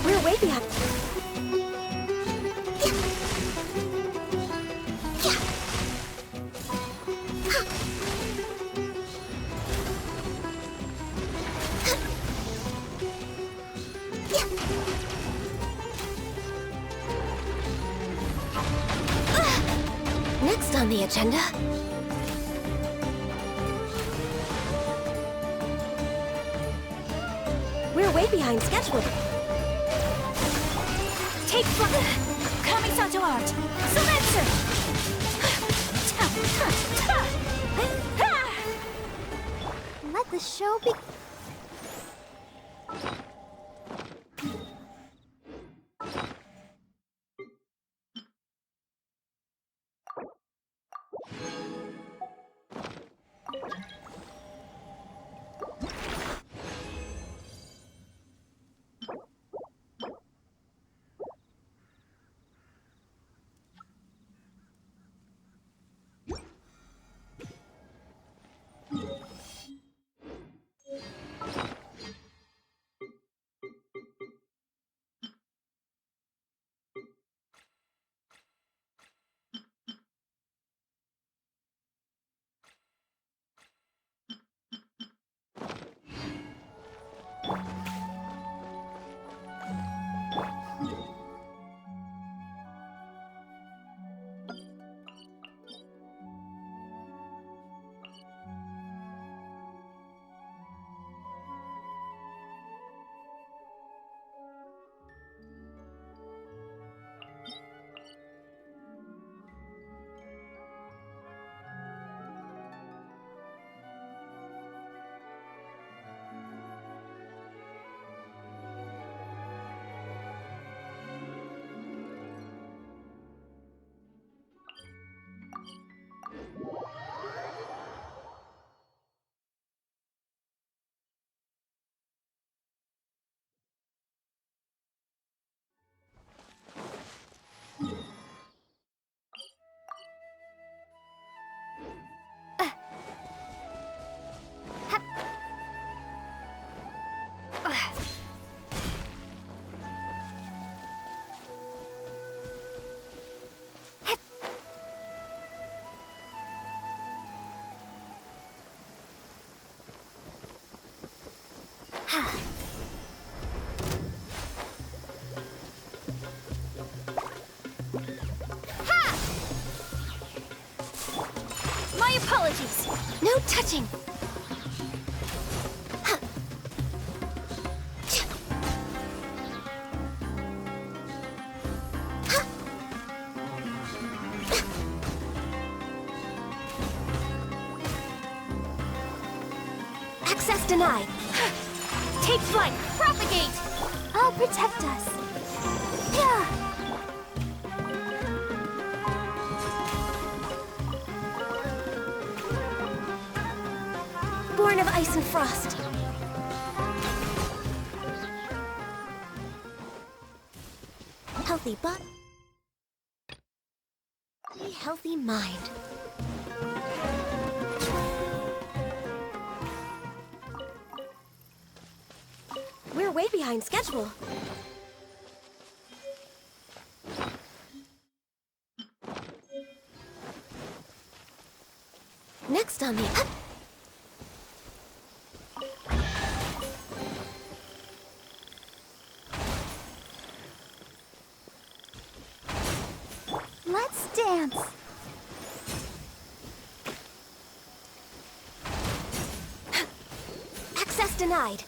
we're way behind. Next on the agenda, we're way behind schedule. Take flight! Kamisato art! Sumeru! Let the show be. My apologies. No touching. Access denied. Take flight. Propagate. I'll protect us. Yeah. Born of ice and frost. Healthy body. Healthy mind. We're way behind schedule. Next on the... Let's dance. Access denied.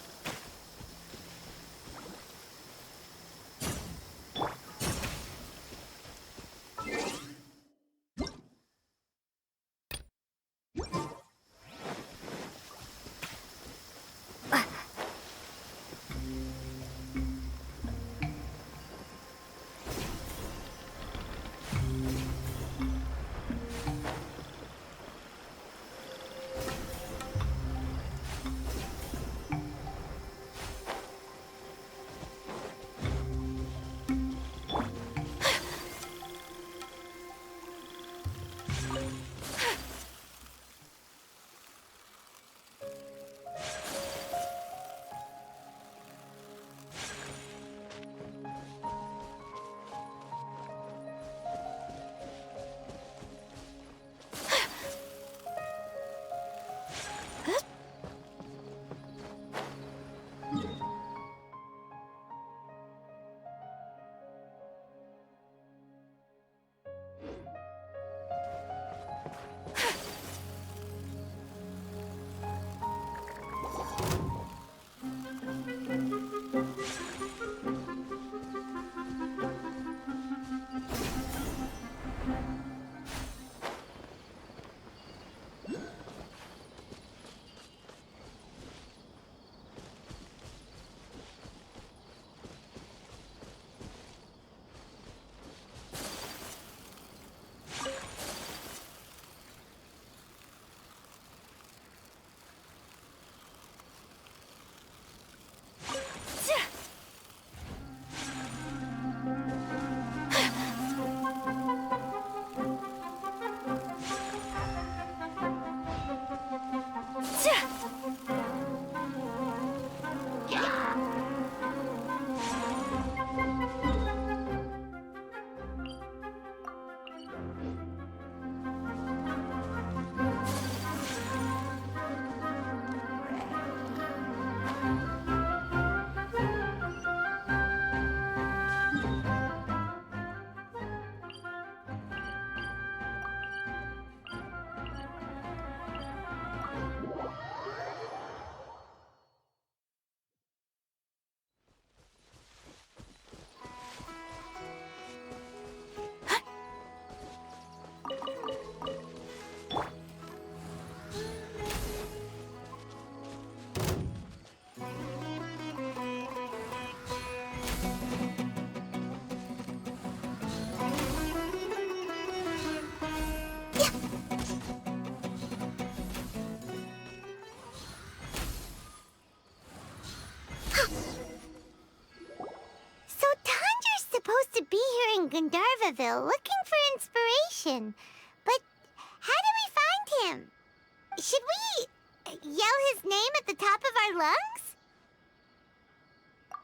Gandharvaville looking for inspiration. But how do we find him? Should we yell his name at the top of our lungs?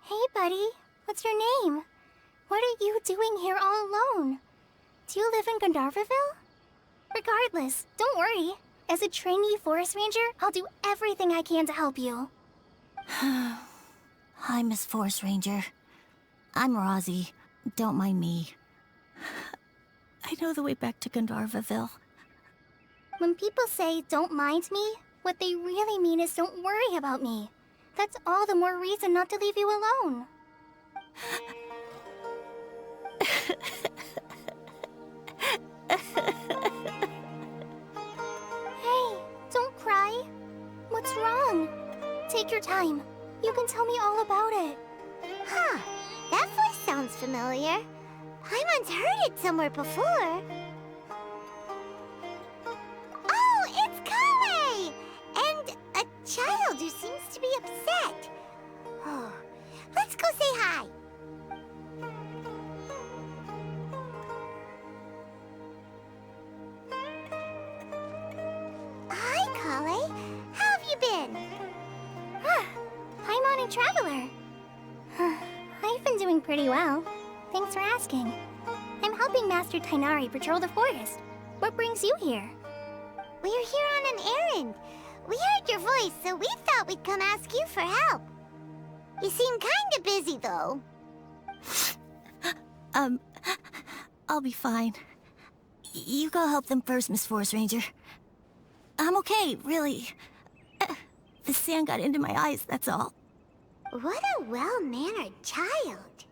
Hey, buddy. What's your name? What are you doing here all alone? Do you live in Gandharvaville? Regardless, don't worry. As a trainee forest ranger, I'll do everything I can to help you. Hi, Miss Force Ranger. I'm Rosie. Don't mind me. I know the way back to Gandharvaville. When people say, don't mind me, what they really mean is don't worry about me. That's all the more reason not to leave you alone. Hey, don't cry. What's wrong? Take your time. You can tell me all about it. Huh. That voice sounds familiar. Paimon's heard it somewhere before. Oh, it's Kale! And a child who seems to be upset. Oh, let's go say hi. Hi, Kale. How have you been? Paimon and Traveler. I've been doing pretty well. Thanks for asking. I'm helping Master Tainari patrol the forest. What brings you here? We're here on an errand. We heard your voice, so we thought we'd come ask you for help. You seem kinda busy, though. I'll be fine. You go help them first, Miss Force Ranger. I'm okay, really. The sand got into my eyes, that's all. What a well-mannered child.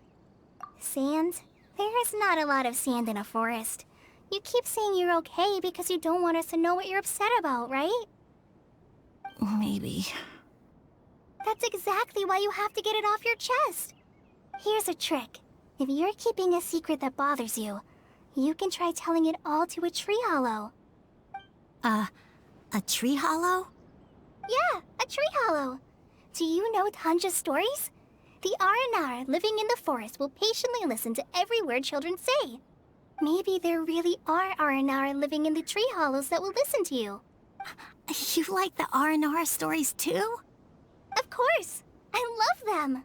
Sand? There is not a lot of sand in a forest. You keep saying you're okay because you don't want us to know what you're upset about, right? Maybe. That's exactly why you have to get it off your chest. Here's a trick. If you're keeping a secret that bothers you, you can try telling it all to a tree hollow. A tree hollow? Yeah, a tree hollow. Do you know Tanja's stories? The Aranara living in the forest will patiently listen to every word children say. Maybe there really are Aranara living in the tree hollows that will listen to you. You like the Aranara stories too? Of course. I love them.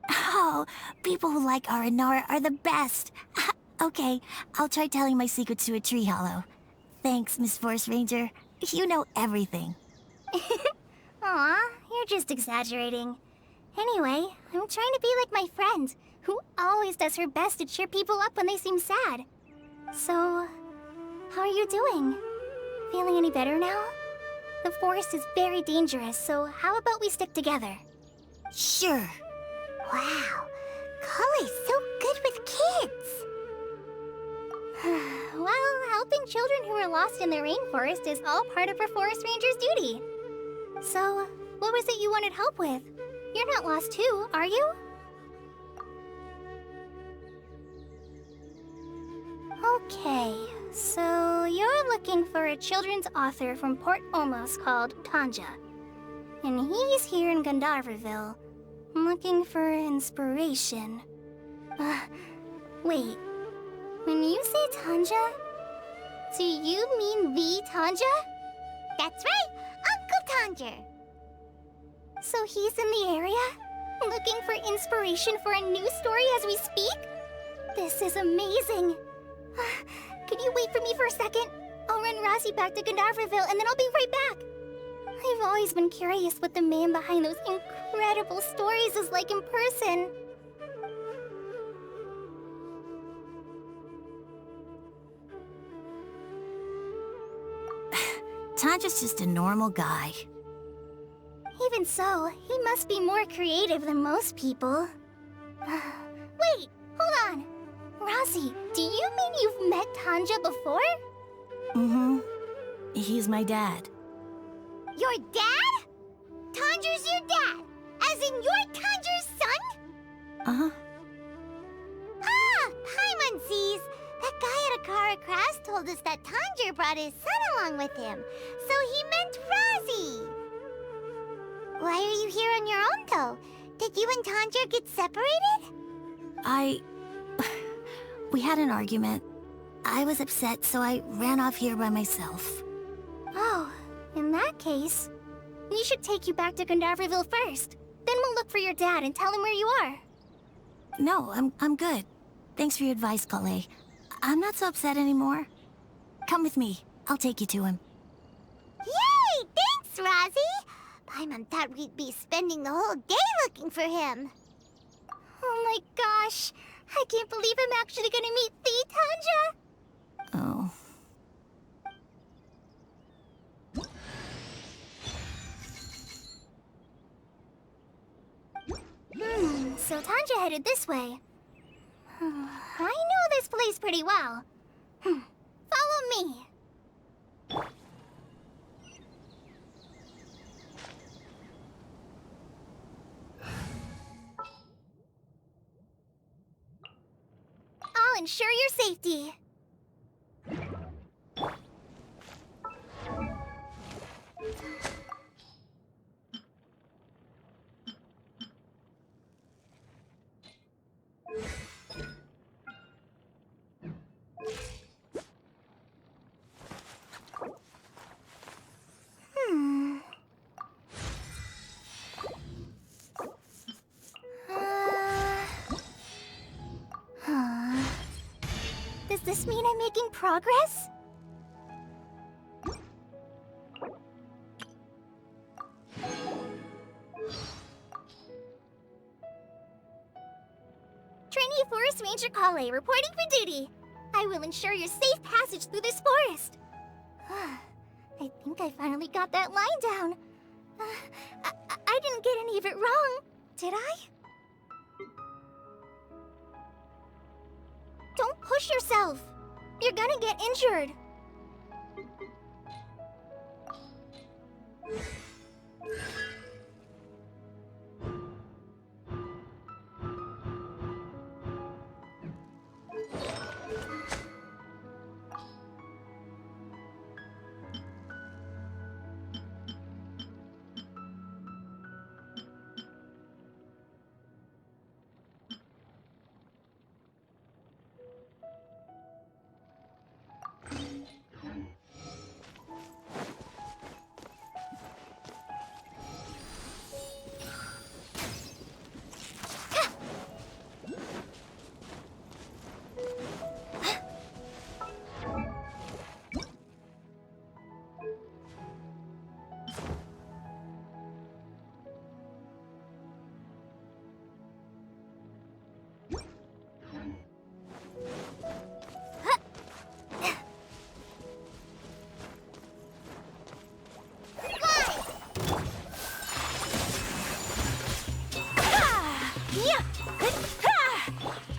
Oh, people who like Aranara are the best. Okay, I'll try telling my secrets to a tree hollow. Thanks, Miss Force Ranger. You know everything. Aw, you're just exaggerating. Anyway, I'm trying to be like my friend, who always does her best to cheer people up when they seem sad. So, how are you doing? Feeling any better now? The forest is very dangerous, so how about we stick together? Sure. Wow, Kale's so good with kids. Well, helping children who are lost in the rainforest is all part of a forest ranger's duty. So, what was it you wanted help with? You're not lost too, are you? Okay, so you're looking for a children's author from Port Omos called Tanja. And he's here in Gandharvaville, looking for inspiration. Wait. When you say Tanja, do you mean the Tanja? That's right, Uncle Tanja. So he's in the area, looking for inspiration for a new story as we speak? This is amazing. Could you wait for me for a second? I'll run Rosie back to Gandharvaville and then I'll be right back. I've always been curious what the man behind those incredible stories is like in person. Tanja's just a normal guy. Even so, he must be more creative than most people. Wait, hold on. Rosie, do you mean you've met Tanja before? Mm-hmm. He's my dad. Your dad? Tanja's your dad? As in you're Tanja's son? Uh-huh. Ah, Paimon sees. That guy at Akara Crash told us that Tanja brought his son along with him. So he meant Rosie. Why are you here on your own, though? Did you and Tanja get separated? We had an argument. I was upset, so I ran off here by myself. Oh, in that case, we should take you back to Gandharvaville first. Then we'll look for your dad and tell him where you are. No, I'm good. Thanks for your advice, Kale. I'm not so upset anymore. Come with me. I'll take you to him. Yay! Thanks, Rosie! Paimon thought we'd be spending the whole day looking for him. Oh my gosh! I can't believe I'm actually gonna meet Thee Tanja! Oh. So Tanja headed this way. I know this place pretty well. Follow me. I'll ensure your safety. Does this mean I'm making progress? Trainee Forest Ranger Kale reporting for duty. I will ensure your safe passage through this forest. I think I finally got that line down. I didn't get any of it wrong, did I? Don't push yourself. You're gonna get injured.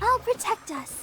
I'll protect us.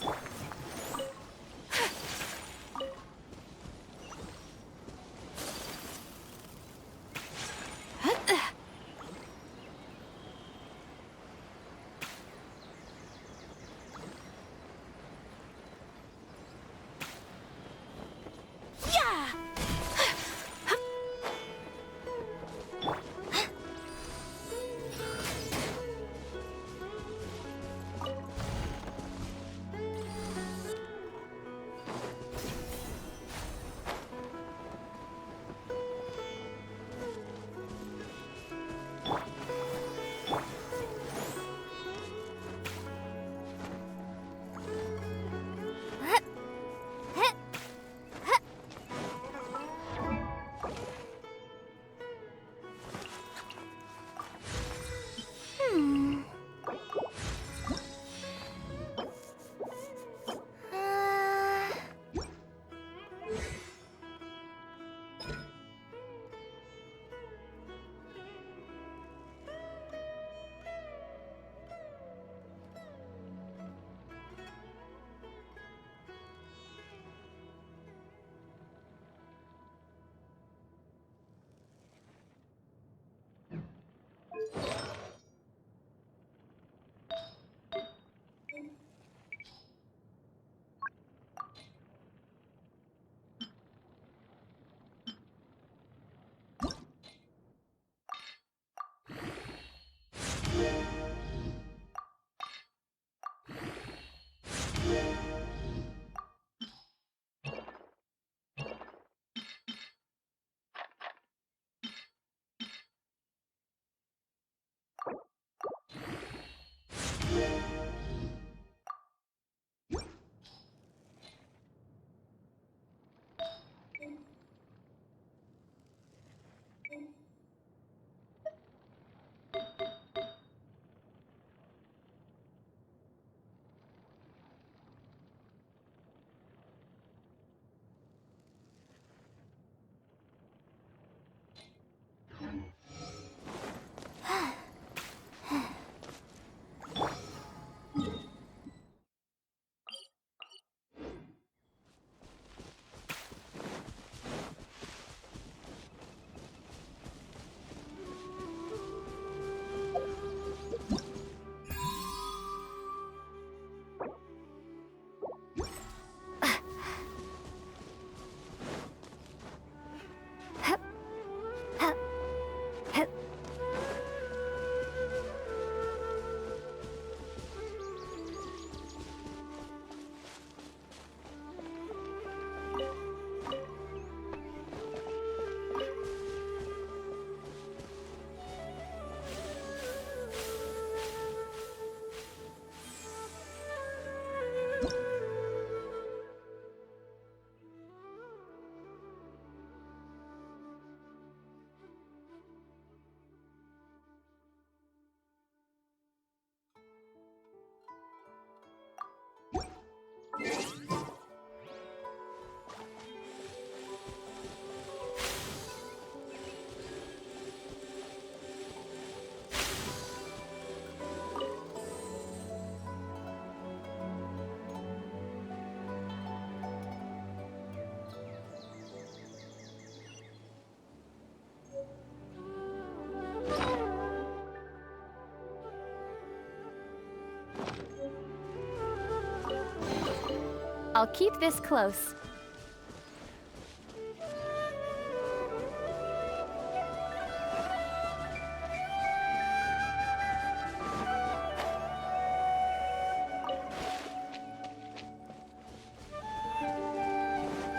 I'll keep this close.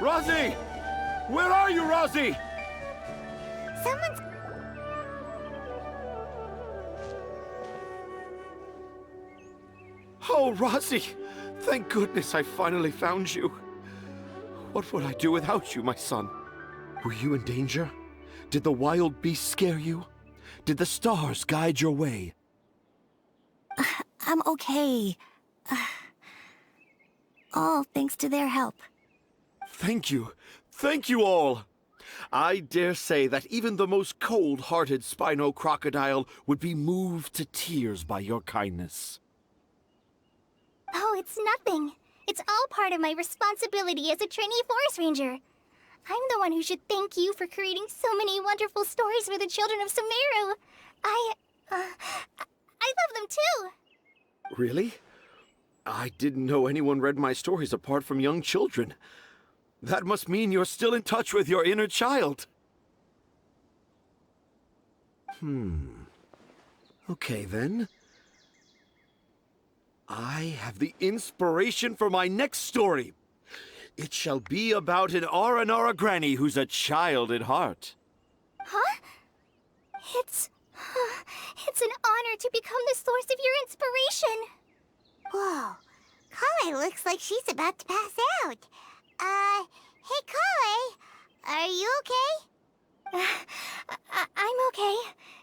Rosie! Where are you, Rosie? Someone's... Oh, Rosie! Thank goodness I finally found you. What would I do without you, my son? Were you in danger? Did the wild beasts scare you? Did the stars guide your way? I'm okay. All thanks to their help. Thank you. Thank you all. I dare say that even the most cold-hearted Spino crocodile would be moved to tears by your kindness. Oh, it's nothing. It's all part of my responsibility as a trainee forest ranger. I'm the one who should thank you for creating so many wonderful stories for the children of Sumeru. I love them too. Really? I didn't know anyone read my stories apart from young children. That must mean you're still in touch with your inner child. Okay, then. I have the inspiration for my next story. It shall be about an Aranara granny who's a child at heart. Huh? It's an honor to become the source of your inspiration. Whoa. Kale looks like she's about to pass out. Hey, Kale, are you okay? I'm okay.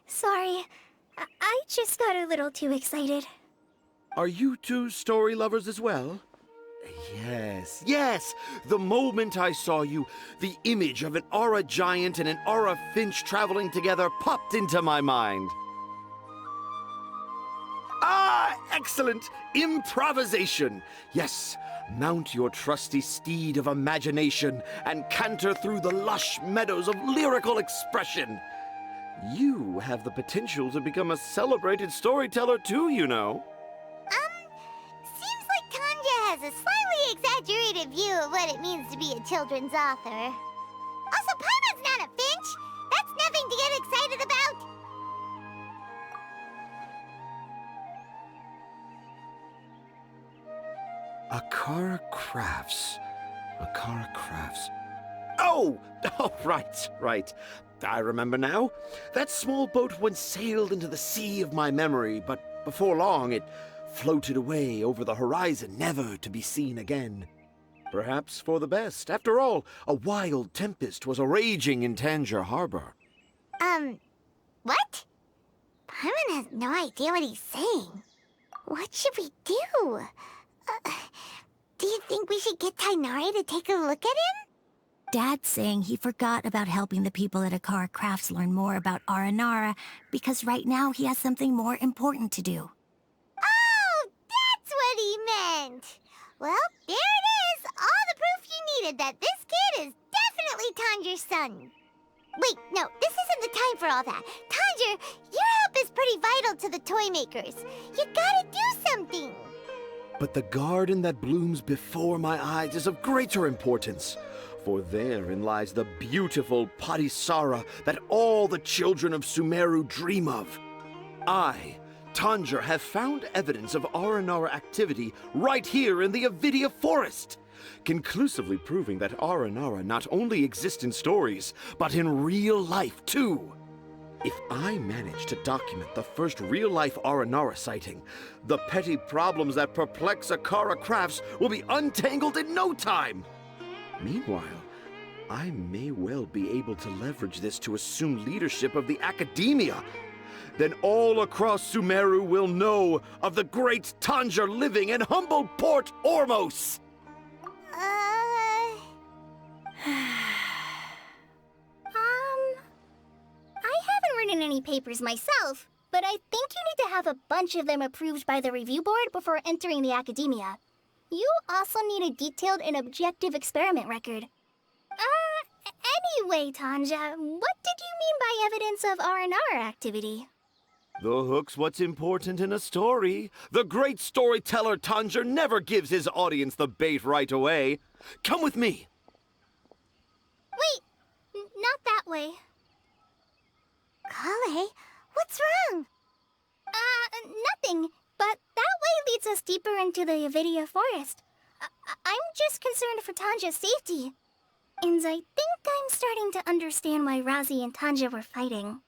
Sorry. I just got a little too excited. Are you two story lovers as well? Yes, yes! The moment I saw you, the image of an Aura giant and an Aura finch traveling together popped into my mind. Ah, excellent! Improvisation! Yes, mount your trusty steed of imagination and canter through the lush meadows of lyrical expression. You have the potential to become a celebrated storyteller too, you know. Seems like Tanja has a slightly exaggerated view of what it means to be a children's author. Also, Paimon's not a finch. That's nothing to get excited about. Akara Crafts. Akara Crafts. Oh! Oh, right. I remember now. That small boat once sailed into the sea of my memory, but before long it floated away over the horizon, never to be seen again. Perhaps for the best. After all, a wild tempest was a-raging in Tangier Harbor. What? Paimon has no idea what he's saying. What should we do? Do you think we should get Tainari to take a look at him? Dad's saying he forgot about helping the people at Akara Crafts learn more about Aranara because right now he has something more important to do. Oh, that's what he meant! Well, there it is! All the proof you needed that this kid is definitely Tanger's son. Wait, no, this isn't the time for all that. Tanger, your help is pretty vital to the toy makers. You gotta do something! But the garden that blooms before my eyes is of greater importance. For therein lies the beautiful Padisara that all the children of Sumeru dream of. I, Tanger, have found evidence of Aranara activity right here in the Avidia Forest, conclusively proving that Aranara not only exist in stories, but in real life too. If I manage to document the first real-life Aranara sighting, the petty problems that perplex Akara Crafts will be untangled in no time. Meanwhile, I may well be able to leverage this to assume leadership of the academia. Then all across Sumeru will know of the great Tanger living in humble Port Ormos. I haven't written any papers myself, but I think you need to have a bunch of them approved by the review board before entering the academia. You also need a detailed and objective experiment record. Anyway, Tanja, what did you mean by evidence of Aranara activity? The hook's what's important in a story. The great storyteller Tanger never gives his audience the bait right away. Come with me. Wait, not that way. Kale, what's wrong? Nothing. But that way leads us deeper into the Avidia forest. I'm just concerned for Tanja's safety. And I think I'm starting to understand why Razi and Tanja were fighting.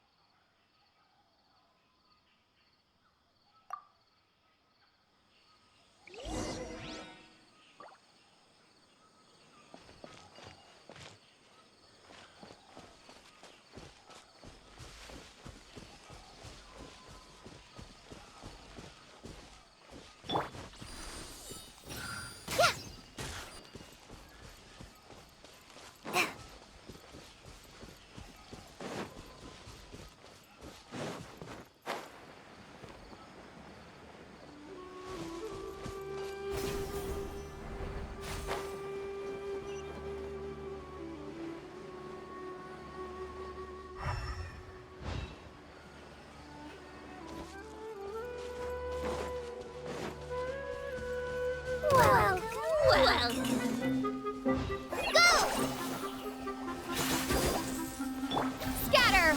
Scatter!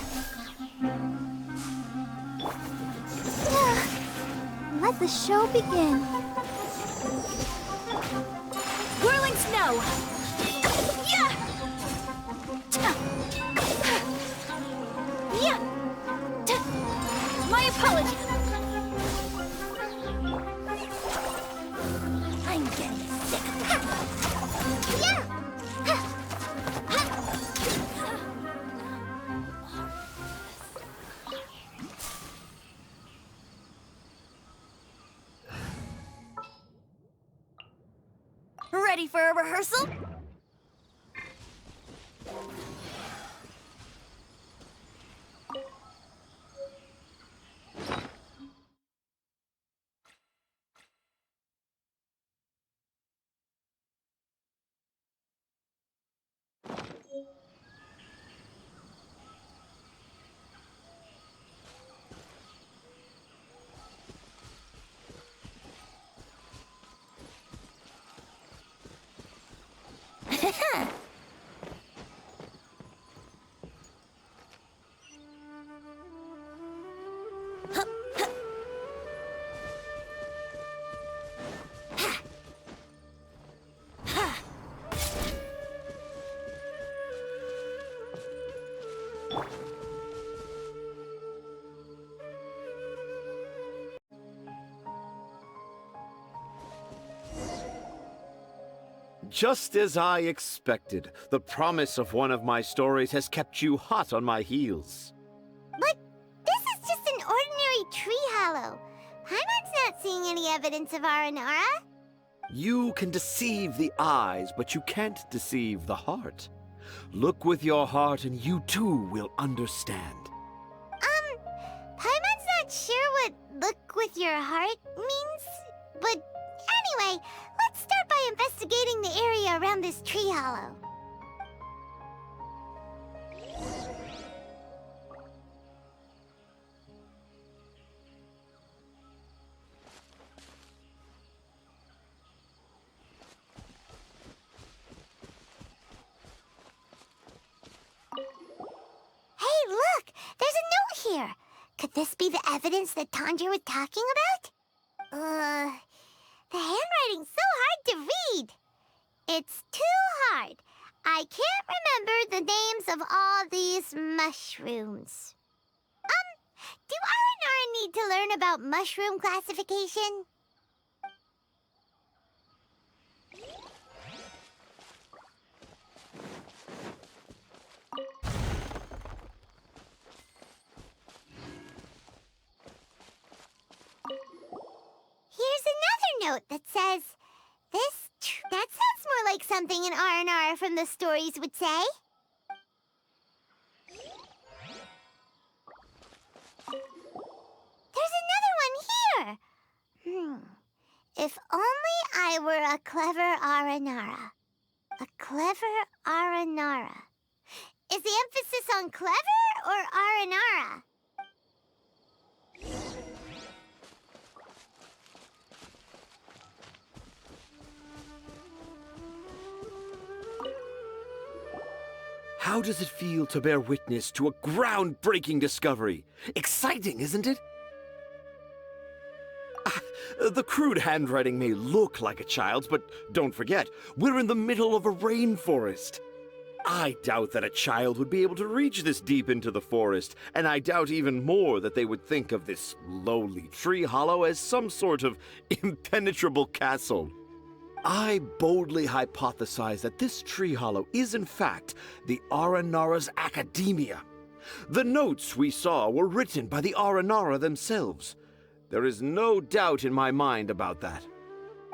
Let the show begin. Whirling snow! Yeah! Yeah! My apologies! I'm getting sick. Yeah! Ready for a rehearsal? Just as I expected, the promise of one of my stories has kept you hot on my heels. But this is just an ordinary tree hollow. Paimon's not seeing any evidence of Aranara. You can deceive the eyes, but you can't deceive the heart. Look with your heart and you too will understand. Paimon's not sure what look with your heart means. But anyway, let's start by investigating the area around this tree hollow. Hey, look! There's a note here! Could this be the evidence that Tanger was talking about? The handwriting's so hard to read. It's too hard. I can't remember the names of all these mushrooms. Do Aranara need to learn about mushroom classification? Here's another note that says, that sounds more like something an R&R from the stories would say. There's another one here. If only I were a clever Aranara. A clever Aranara. Is the emphasis on clever or Aranara? How does it feel to bear witness to a groundbreaking discovery? Exciting, isn't it? The crude handwriting may look like a child's, but don't forget, we're in the middle of a rainforest. I doubt that a child would be able to reach this deep into the forest, and I doubt even more that they would think of this lowly tree hollow as some sort of impenetrable castle. I boldly hypothesize that this tree hollow is in fact the Aranara's academia. The notes we saw were written by the Aranara themselves. There is no doubt in my mind about that.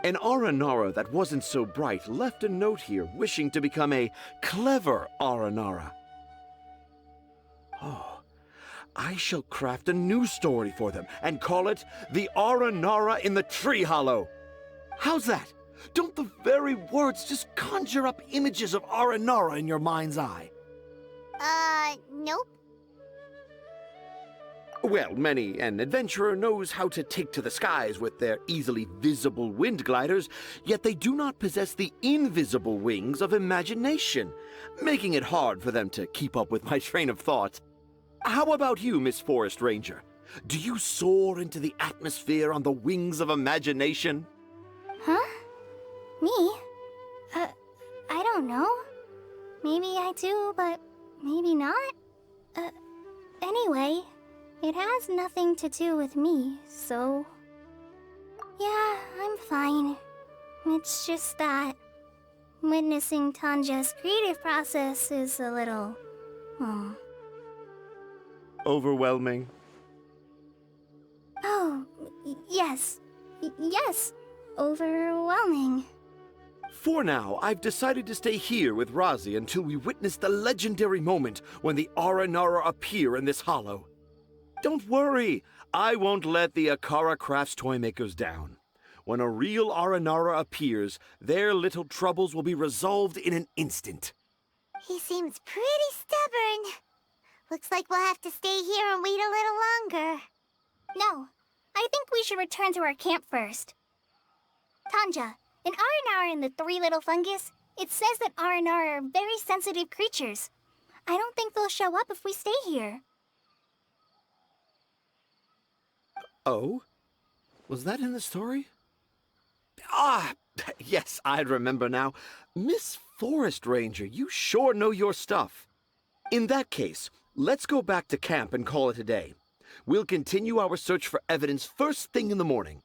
An Aranara that wasn't so bright left a note here wishing to become a clever Aranara. Oh, I shall craft a new story for them and call it The Aranara in the Tree Hollow. How's that? Don't the very words just conjure up images of Aranara in your mind's eye? Nope. Well, many an adventurer knows how to take to the skies with their easily visible wind gliders, yet they do not possess the invisible wings of imagination, making it hard for them to keep up with my train of thought. How about you, Miss Forest Ranger? Do you soar into the atmosphere on the wings of imagination? Huh? Me? I don't know. Maybe I do, but maybe not. Anyway, it has nothing to do with me, so... Yeah, I'm fine. It's just that witnessing Tanja's creative process is a little... Overwhelming. Oh, yes. Yes. Overwhelming. For now, I've decided to stay here with Razi until we witness the legendary moment when the Aranara appear in this hollow. Don't worry, I won't let the Akara Crafts toymakers down. When a real Aranara appears, their little troubles will be resolved in an instant. He seems pretty stubborn. Looks like we'll have to stay here and wait a little longer. No, I think we should return to our camp first. Tanja, in Aranara and the Three Little Fungus, it says that Aranara are very sensitive creatures. I don't think they'll show up if we stay here. Oh? Was that in the story? Ah, yes, I remember now. Miss Forest Ranger, you sure know your stuff. In that case, let's go back to camp and call it a day. We'll continue our search for evidence first thing in the morning.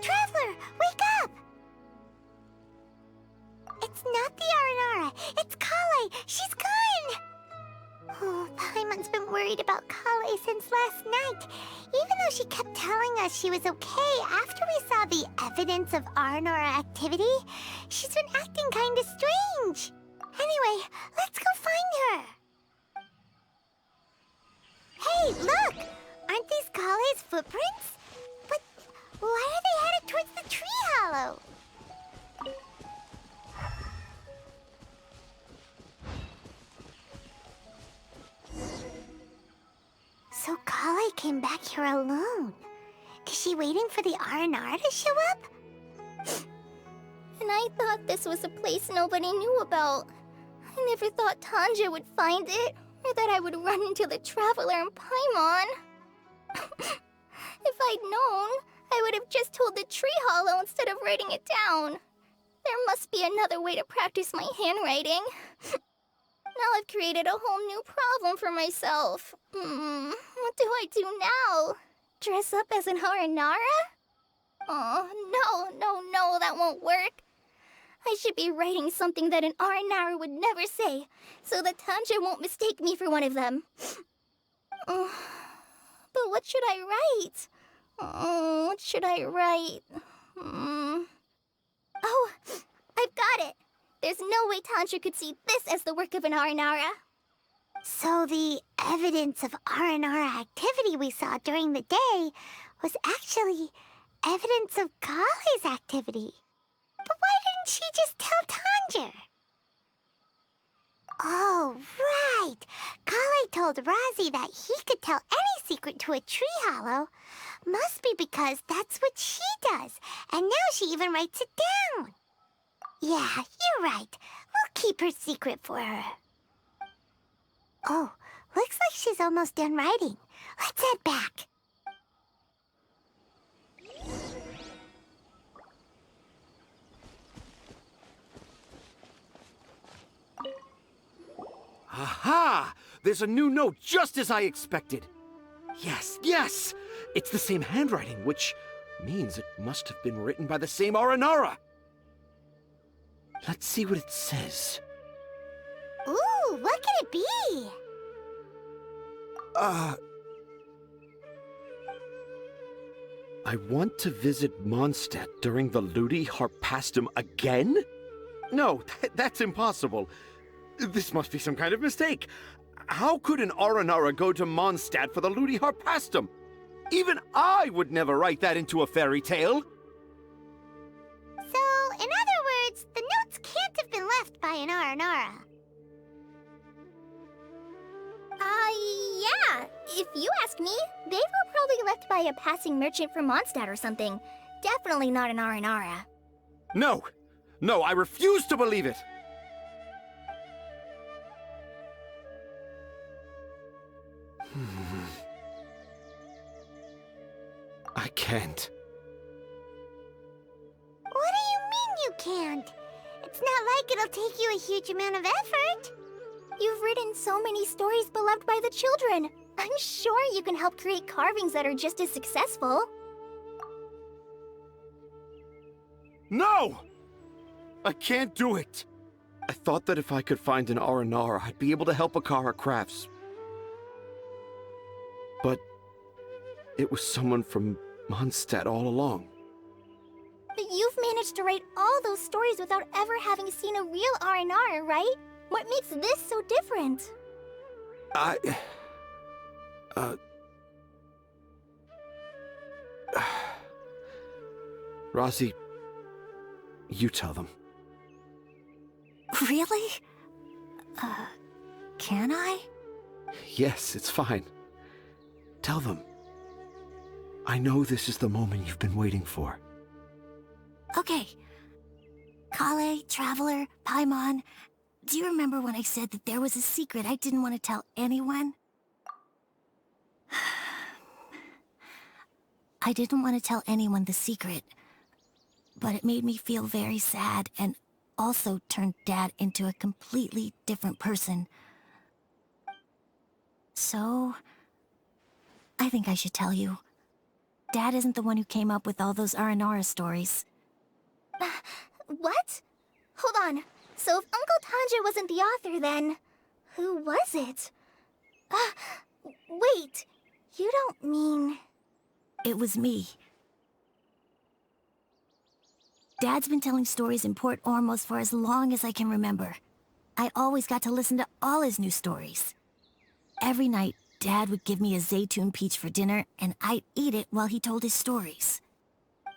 Traveler, wake up! It's not the Aranara, it's Kale! She's gone! Oh, Paimon's been worried about Kale since last night. Even though she kept telling us she was okay after we saw the evidence of Aranara activity, she's been acting kinda strange. Anyway, let's go find her. Hey, look! Aren't these Kale's footprints? But why are they headed towards the tree hollow? So Kale came back here alone. Is she waiting for the Aranara to show up? And I thought this was a place nobody knew about. I never thought Tanja would find it, or that I would run into the Traveler and Paimon. If I'd known, I would have just told the tree hollow instead of writing it down. There must be another way to practice my handwriting. Now I've created a whole new problem for myself. What do I do now? Dress up as an Haranara? Oh, no, that won't work. I should be writing something that an Aranara would never say, so that Tanja won't mistake me for one of them. But what should I write? What should I write? Oh, I've got it! There's no way Tanja could see this as the work of an Aranara. So the evidence of Aranara activity we saw during the day was actually evidence of Kale's activity. But why didn't she just tell Tanja? Oh, right. Kale told Razi that he could tell any secret to a tree hollow. Must be because that's what she does, and now she even writes it down. Yeah, you're right. We'll keep her secret for her. Oh, looks like she's almost done writing. Let's head back. Aha! There's a new note just as I expected. Yes! It's the same handwriting, which means it must have been written by the same Aranara. Let's see what it says. Ooh, what could it be? I want to visit Mondstadt during the Ludi Harpastum again? No, that's impossible. This must be some kind of mistake. How could an Aranara go to Mondstadt for the Ludi Harpastum? Even I would never write that into a fairy tale. So, in other words, the notes can't have been left by an Aranara. Yeah. If you ask me, they were probably left by a passing merchant from Mondstadt or something. Definitely not an Aranara. No, I refuse to believe it. I can't. What do you mean you can't? It's not like it'll take you a huge amount of effort. You've written so many stories beloved by the children. I'm sure you can help create carvings that are just as successful. No! I can't do it. I thought that if I could find an Aranara, I'd be able to help Akara Crafts. But it was someone from Mondstadt all along. But you've managed to write all those stories without ever having seen a real Aranara, right? What makes this so different? Razi, you tell them. Really? Can I? Yes, it's fine. Tell them. I know this is the moment you've been waiting for. Okay. Kale, Traveler, Paimon, do you remember when I said that there was a secret I didn't want to tell anyone? I didn't want to tell anyone the secret, but it made me feel very sad and also turned Dad into a completely different person. So, I think I should tell you. Dad isn't the one who came up with all those Aranara stories. What? Hold on. So if Uncle Tanja wasn't the author, then who was it? Wait. You don't mean... It was me. Dad's been telling stories in Port Ormos for as long as I can remember. I always got to listen to all his new stories. Every night, Dad would give me a Zaytun peach for dinner, and I'd eat it while he told his stories.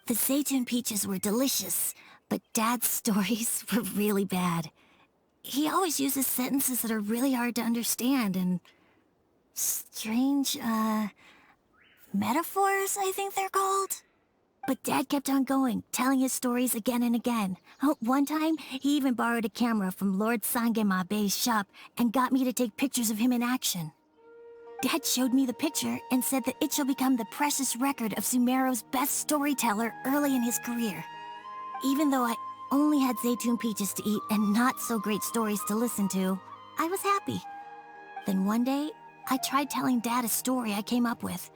The Zaytun peaches were delicious, but Dad's stories were really bad. He always uses sentences that are really hard to understand, and strange, metaphors, I think they're called. But Dad kept on going, telling his stories again and again. One time, he even borrowed a camera from Lord Sangema Bey's shop and got me to take pictures of him in action. Dad showed me the picture and said that it shall become the precious record of Sumeru's best storyteller early in his career. Even though I only had Zaytune peaches to eat and not so great stories to listen to, I was happy. Then one day, I tried telling Dad a story I came up with.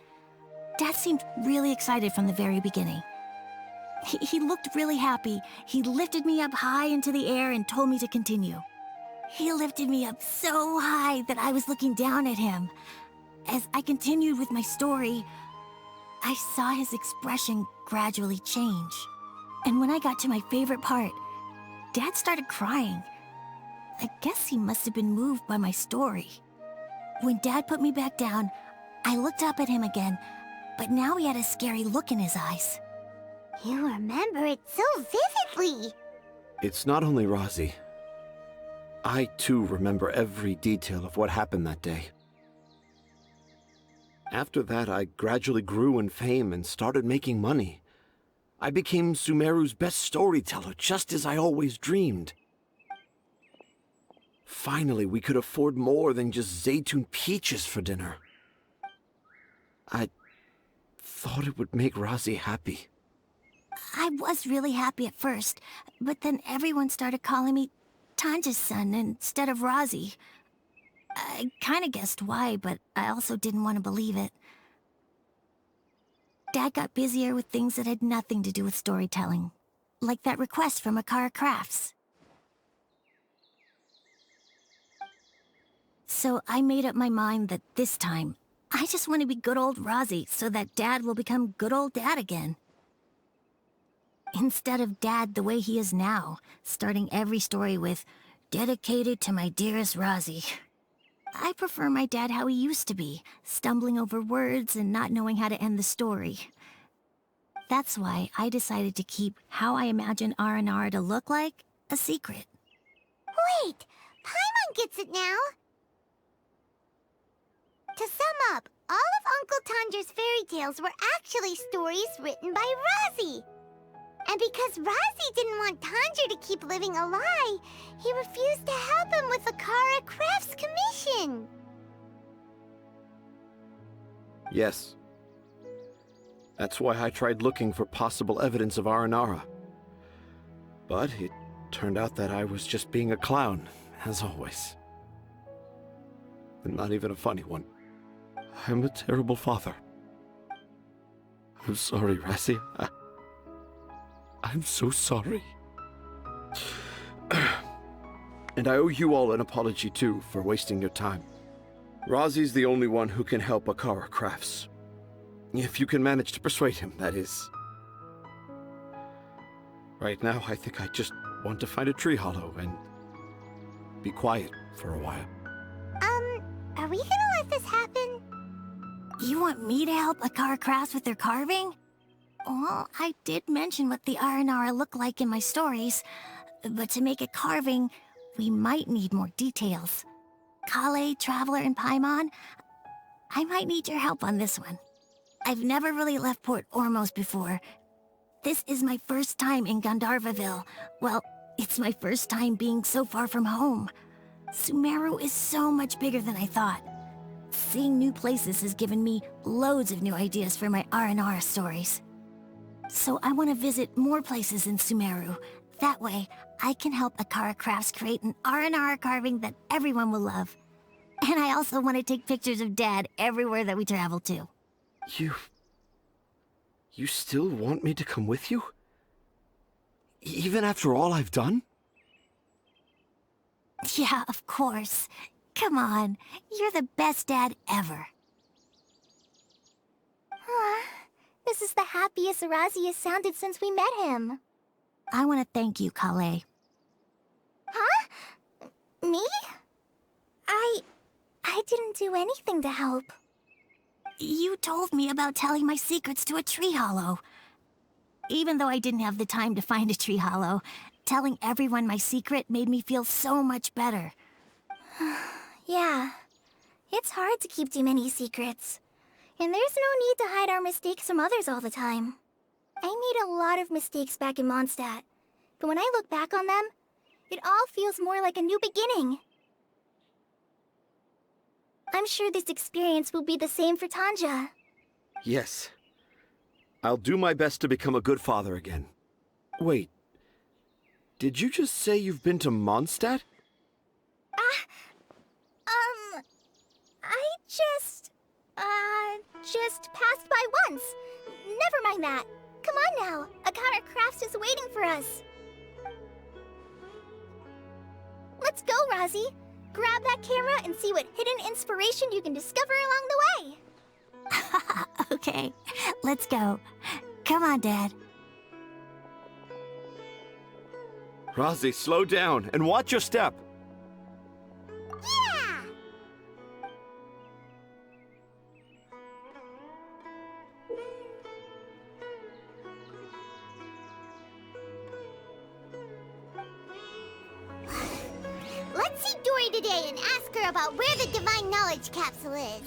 Dad seemed really excited from the very beginning. He looked really happy. He lifted me up high into the air and told me to continue. He lifted me up so high that I was looking down at him. As I continued with my story, I saw his expression gradually change. And when I got to my favorite part, Dad started crying. I guess he must have been moved by my story. When Dad put me back down, I looked up at him again, but now he had a scary look in his eyes. You remember it so vividly. It's not only Razi. I, too, remember every detail of what happened that day. After that, I gradually grew in fame and started making money. I became Sumeru's best storyteller, just as I always dreamed. Finally, we could afford more than just Zaytune peaches for dinner. I thought it would make Razi happy. I was really happy at first, but then everyone started calling me Tanja's son instead of Razi. I kinda guessed why, but I also didn't want to believe it. Dad got busier with things that had nothing to do with storytelling, like that request from Akara Crafts. So I made up my mind that this time, I just want to be good old Razi so that Dad will become good old Dad again. Instead of Dad the way he is now, starting every story with, "Dedicated to my dearest Razi." I prefer my dad how he used to be, stumbling over words and not knowing how to end the story. That's why I decided to keep how I imagine Aranara to look like a secret. Wait, Paimon gets it now. To sum up, all of Uncle Tanjer's fairy tales were actually stories written by Razi. And because Razi didn't want Tanger to keep living a lie, he refused to help him with the Akara Crafts commission. Yes. That's why I tried looking for possible evidence of Aranara. But it turned out that I was just being a clown, as always. And not even a funny one. I'm a terrible father. I'm sorry, Razi. I'm so sorry. And I owe you all an apology, too, for wasting your time. Razi's the only one who can help Akara Crafts. If you can manage to persuade him, that is. Right now, I think I just want to find a tree hollow and be quiet for a while. Are we gonna let this happen? You want me to help Akara Crafts with their carving? Well, I did mention what the Aranara look like in my stories, but to make a carving, we might need more details. Kale, Traveler, and Paimon, I might need your help on this one. I've never really left Port Ormos before. This is my first time in Gandharvaville. Well, it's my first time being so far from home. Sumeru is so much bigger than I thought. Seeing new places has given me loads of new ideas for my Aranara stories. So I want to visit more places in Sumeru. That way, I can help Akara Crafts create an Aranara carving that everyone will love. And I also want to take pictures of Dad everywhere that we travel to. You still want me to come with you? Even after all I've done? Yeah, of course. Come on, you're the best dad ever. This is the happiest Razi has sounded since we met him. I want to thank you, Kale. Huh? Me? I didn't do anything to help. You told me about telling my secrets to a tree hollow. Even though I didn't have the time to find a tree hollow, telling everyone my secret made me feel so much better. Yeah, it's hard to keep too many secrets. And there's no need to hide our mistakes from others all the time. I made a lot of mistakes back in Mondstadt, but when I look back on them, it all feels more like a new beginning. I'm sure this experience will be the same for Tanja. Yes. I'll do my best to become a good father again. Wait. Did you just say you've been to Mondstadt? I just passed by once. Never mind that. Come on now. Akara Crafts is waiting for us. Let's go, Razi. Grab that camera and see what hidden inspiration you can discover along the way. Okay, let's go. Come on, Dad. Razi, slow down and watch your step. Yeah! Let's see Dory today and ask her about where the Divine Knowledge Capsule is.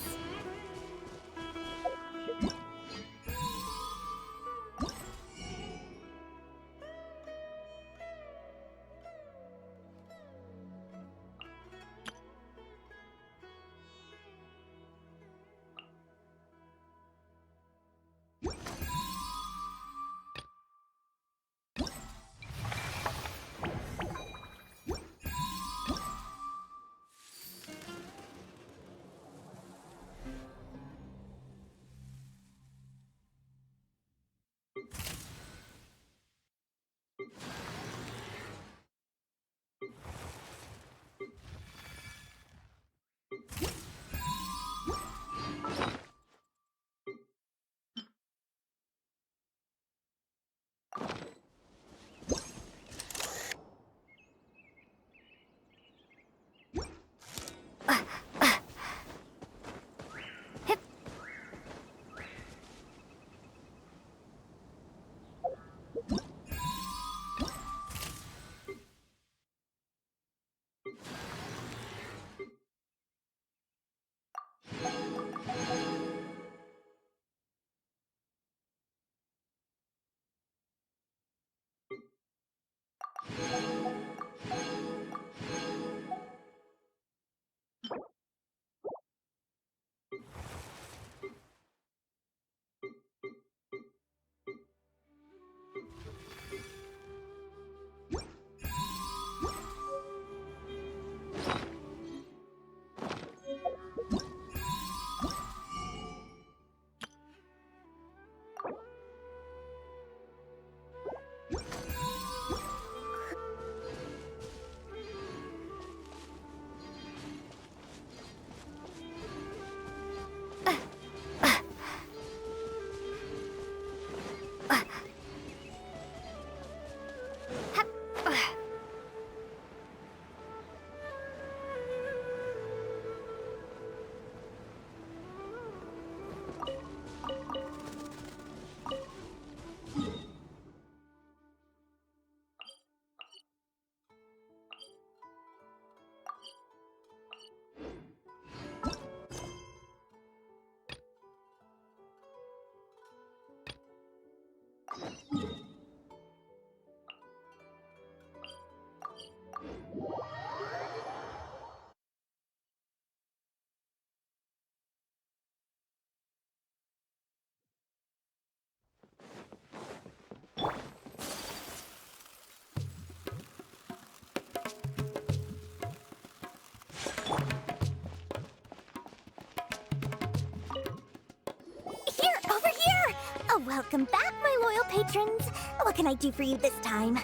Welcome back, my loyal patrons. What can I do for you this time?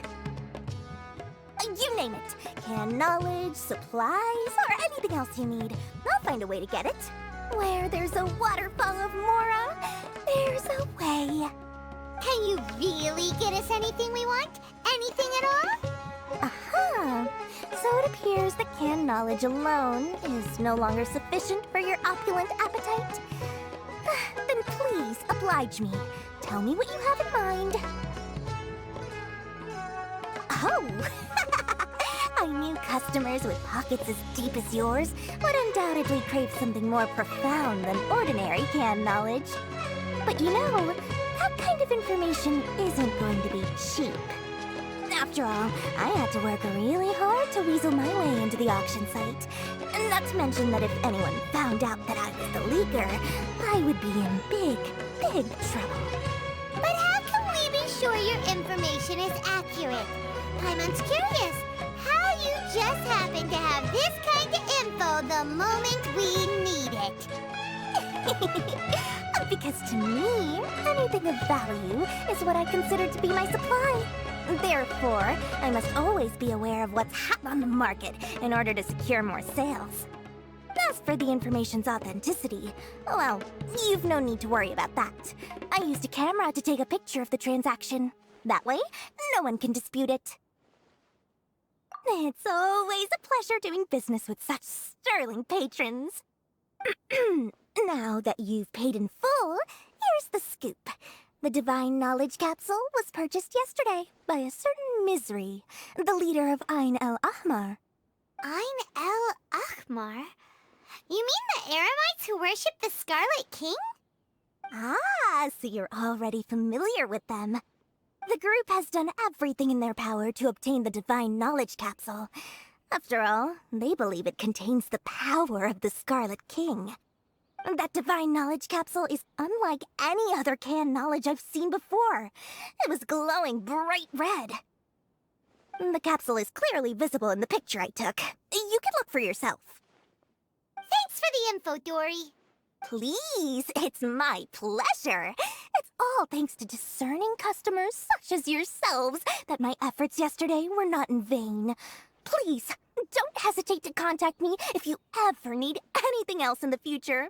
You name it. Canned knowledge, supplies, or anything else you need. I'll find a way to get it. Where there's a waterfall of Mora, there's a way. Can you really get us anything we want? Anything at all? Aha! So it appears that canned knowledge alone is no longer sufficient for your opulent appetite. Then please oblige me. Tell me what you have in mind. Oh! I knew customers with pockets as deep as yours would undoubtedly crave something more profound than ordinary canned knowledge. But you know, that kind of information isn't going to be cheap. After all, I had to work really hard to weasel my way into the auction site. Not to mention that if anyone found out that I was the leaker, I would be in big, big trouble. But how can we be sure your information is accurate? Paimon's curious how you just happen to have this kind of info the moment we need it. Because to me, anything of value is what I consider to be my supply. Therefore, I must always be aware of what's hot on the market in order to secure more sales. As for the information's authenticity, well, you've no need to worry about that. I used a camera to take a picture of the transaction. That way, no one can dispute it. It's always a pleasure doing business with such sterling patrons. Now that you've paid in full, here's the scoop. The Divine Knowledge Capsule was purchased yesterday by a certain Misery, the leader of Ain el-Ahmar. Ain el-Ahmar? You mean the Eremites who worship the Scarlet King? Ah, so you're already familiar with them. The group has done everything in their power to obtain the Divine Knowledge Capsule. After all, they believe it contains the power of the Scarlet King. That Divine Knowledge Capsule is unlike any other canned knowledge I've seen before. It was glowing bright red. The capsule is clearly visible in the picture I took. You can look for yourself. Thanks for the info, Dory. Please, it's my pleasure. It's all thanks to discerning customers such as yourselves that my efforts yesterday were not in vain. Please, don't hesitate to contact me if you ever need anything else in the future.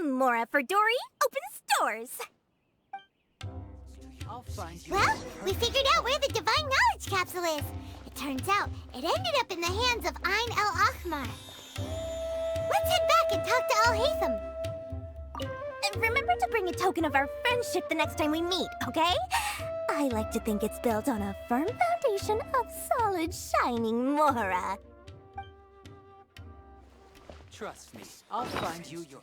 Mora for Dory opens doors. Well, we figured out where the Divine Knowledge Capsule is. It turns out it ended up in the hands of Ain el-Ahmar. Let's head back and talk to Al-Haytham. And remember to bring a token of our friendship the next time we meet, okay? I like to think it's built on a firm foundation of solid, shining Mora. Trust me, I'll find you your...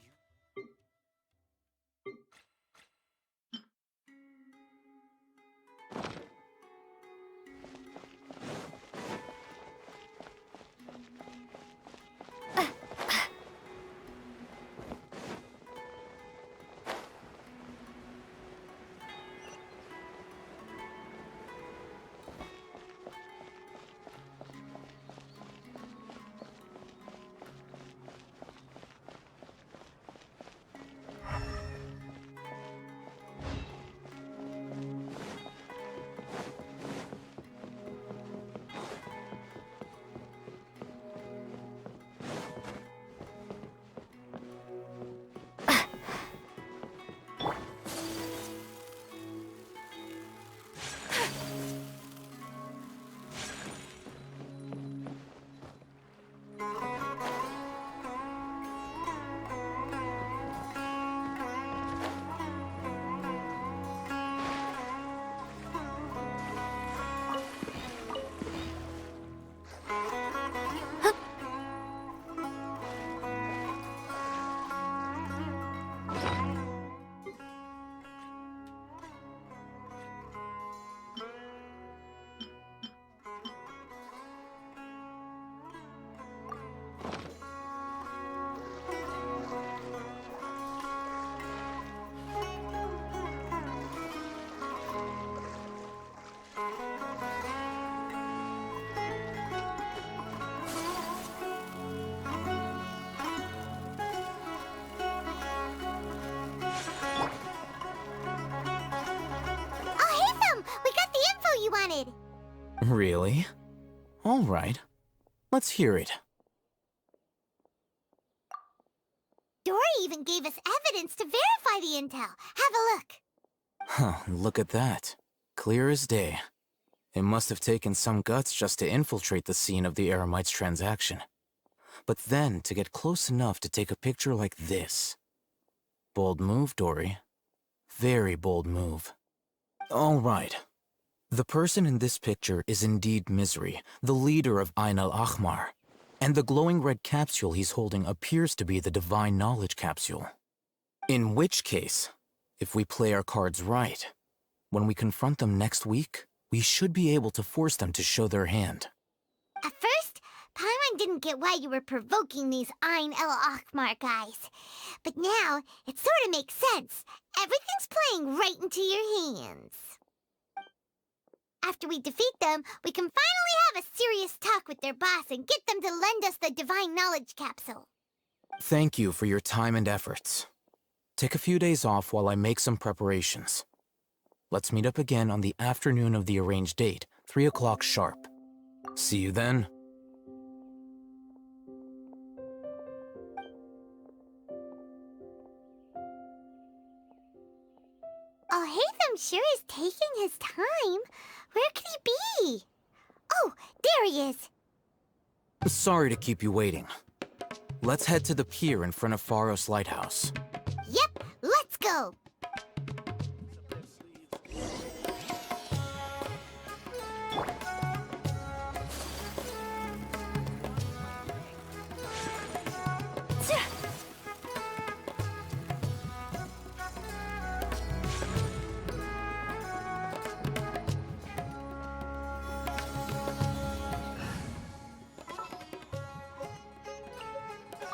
wanted. Really? All right. Let's hear it. Dory even gave us evidence to verify the intel. Have a look. Huh, look at that. Clear as day. It must have taken some guts just to infiltrate the scene of the Eremites' transaction. But then to get close enough to take a picture like this. Bold move, Dory. Very bold move. All right. The person in this picture is indeed Misery, the leader of Ain el-Ahmar. And the glowing red capsule he's holding appears to be the Divine Knowledge Capsule. In which case, if we play our cards right, when we confront them next week, we should be able to force them to show their hand. At first, Paimon didn't get why you were provoking these Ein El Achmar guys. But now, it sort of makes sense. Everything's playing right into your hands. After we defeat them, we can finally have a serious talk with their boss and get them to lend us the Divine Knowledge Capsule. Thank you for your time and efforts. Take a few days off while I make some preparations. Let's meet up again on the afternoon of the arranged date, 3 o'clock sharp. See you then. Oh, Hatham sure is taking his time. Where could he be? Oh, there he is. Sorry to keep you waiting. Let's head to the pier in front of Pharos Lighthouse. Yep, let's go.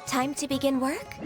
Time to begin work?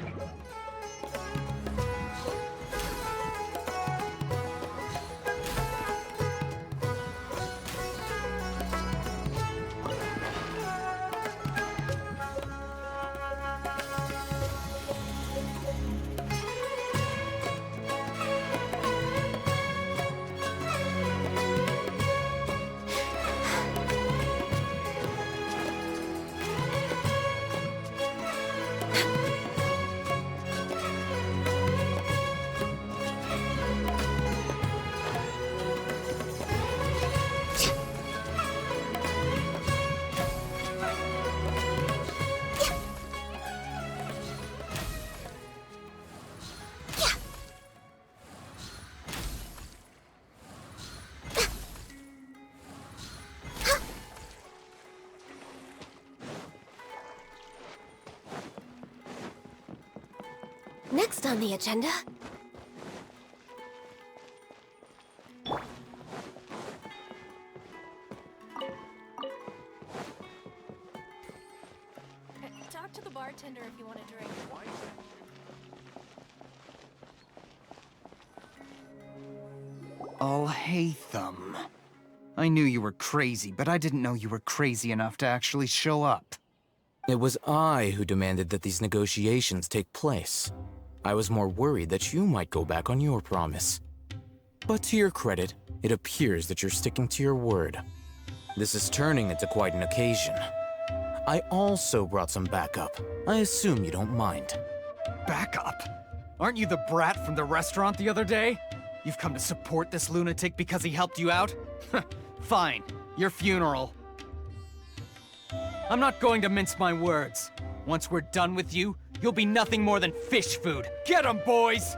Next on the agenda... Talk to the bartender if you want a drink. Oh, Hatham. I knew you were crazy, but I didn't know you were crazy enough to actually show up. It was I who demanded that these negotiations take place. I was more worried that you might go back on your promise. But to your credit, it appears that you're sticking to your word. This is turning into quite an occasion. I also brought some backup. I assume you don't mind. Backup? Aren't you the brat from the restaurant the other day? You've come to support this lunatic because he helped you out? Fine, your funeral. I'm not going to mince my words. Once we're done with you, you'll be nothing more than fish food. Get 'em, boys!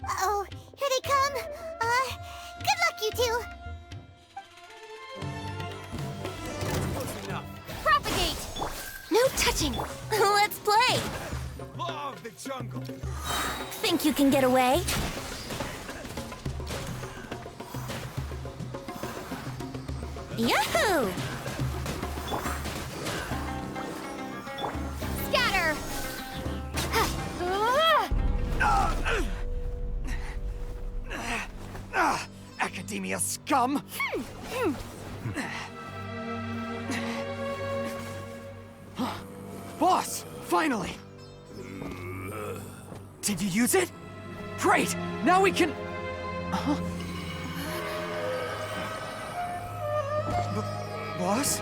Uh-oh, here they come. Good luck, you two. Propagate! No touching! Let's play! Law of the jungle. Think you can get away? Yahoo! Scatter! Academia scum! Boss! Finally! Did you use it? Great! Now we can... Boss? Boss!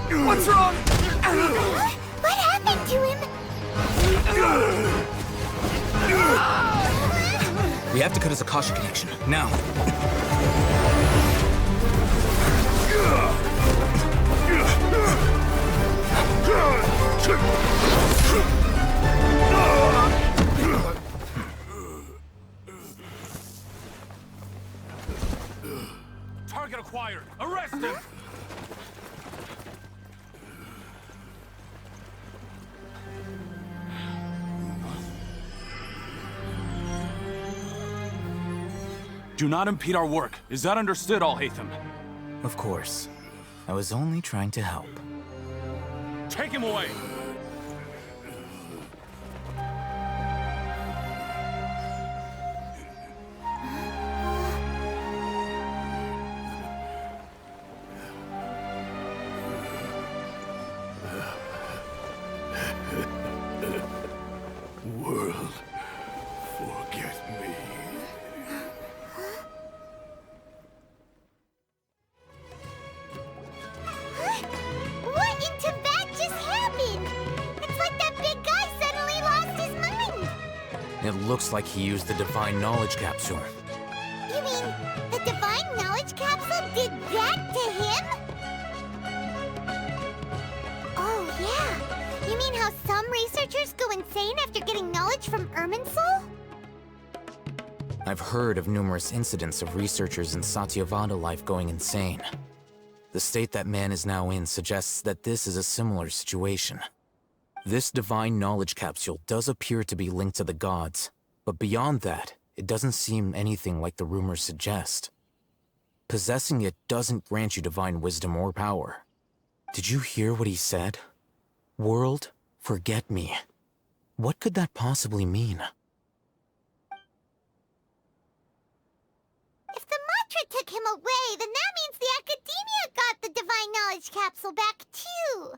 What's wrong? What happened to him? We have to cut his Akasha connection, now. Do not impede our work. Is that understood, Al-Haytham? Of course. I was only trying to help. Take him away! World, forget me. What in Tibet just happened? It's like that big guy suddenly lost his mind. It looks like he used the Divine Knowledge Capsule. You mean the Divine Knowledge Capsule did that to him? Oh, yeah. You mean how some researchers go insane after getting knowledge from Irminsul? I've heard of numerous incidents of researchers in Satyavada life going insane. The state that man is now in suggests that this is a similar situation. This Divine Knowledge Capsule does appear to be linked to the gods, but beyond that, it doesn't seem anything like the rumors suggest. Possessing it doesn't grant you divine wisdom or power. Did you hear what he said? World, forget me. What could that possibly mean? If the mantra took him away, then that means the Academia got the Divine Knowledge Capsule back too.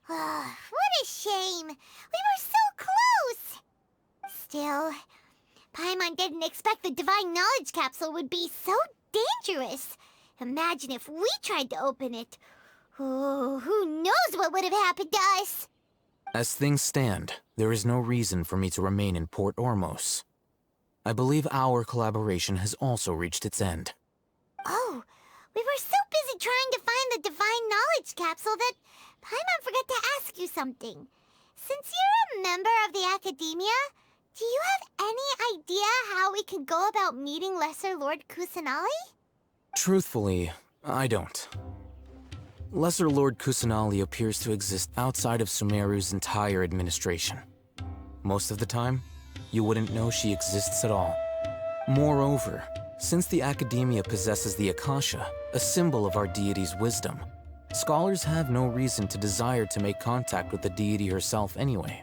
What a shame. We were so close. Still, Paimon didn't expect the Divine Knowledge Capsule would be so dangerous. Imagine if we tried to open it. Oh, who knows what would have happened to us? As things stand, there is no reason for me to remain in Port Ormos. I believe our collaboration has also reached its end. Oh, we were so busy trying to find the Divine Knowledge Capsule that Paimon forgot to ask you something. Since you're a member of the Academia, do you have any idea how we can go about meeting Lesser Lord Kusanali? Truthfully, I don't. Lesser Lord Kusanali appears to exist outside of Sumeru's entire administration. Most of the time, you wouldn't know she exists at all. Moreover, since the Academia possesses the Akasha, a symbol of our deity's wisdom, scholars have no reason to desire to make contact with the deity herself anyway.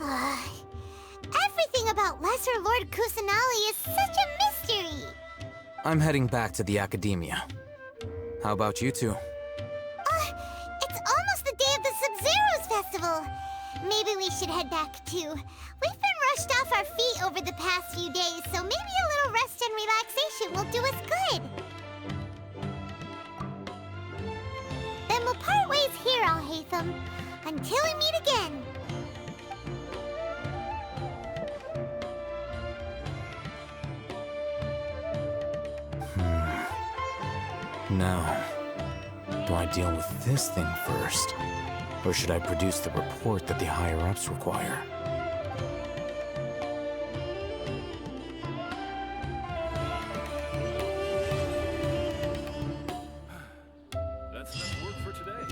Everything about Lesser Lord Kusanali is such a mystery! I'm heading back to the Academia. How about you two? It's almost the day of the Sub-Zero's festival. Maybe we should head back too. We've been rushed off our feet over the past few days, so maybe a little rest and relaxation will do us good. Then we'll part ways here, Al-Haytham, until we meet again. Now, do I deal with this thing first? Or should I produce the report that the higher-ups require? That's enough work for today.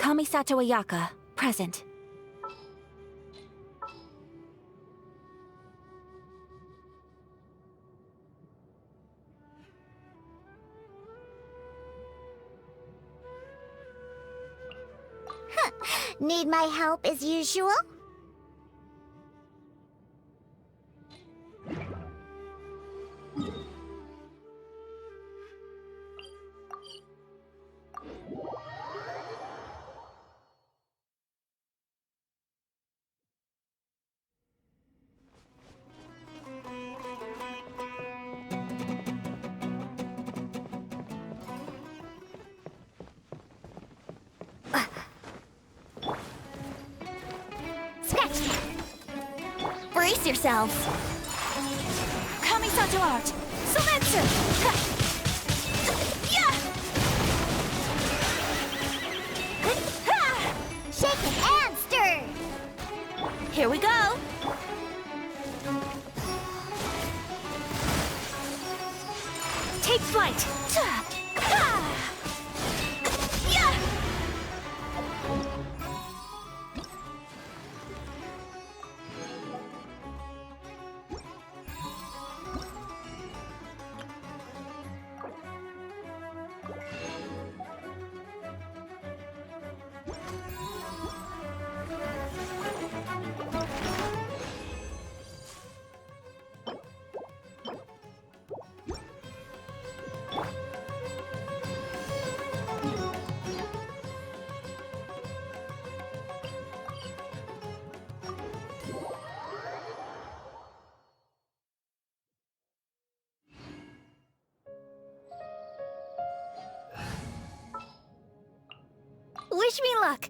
Kamisato Ayaka, present. Need my help as usual? Scratch! Brace yourselves! Kamisato out! Sumeru! Yeah! Shake it and stir! Here we go! Take flight! Yeah! Wish me luck!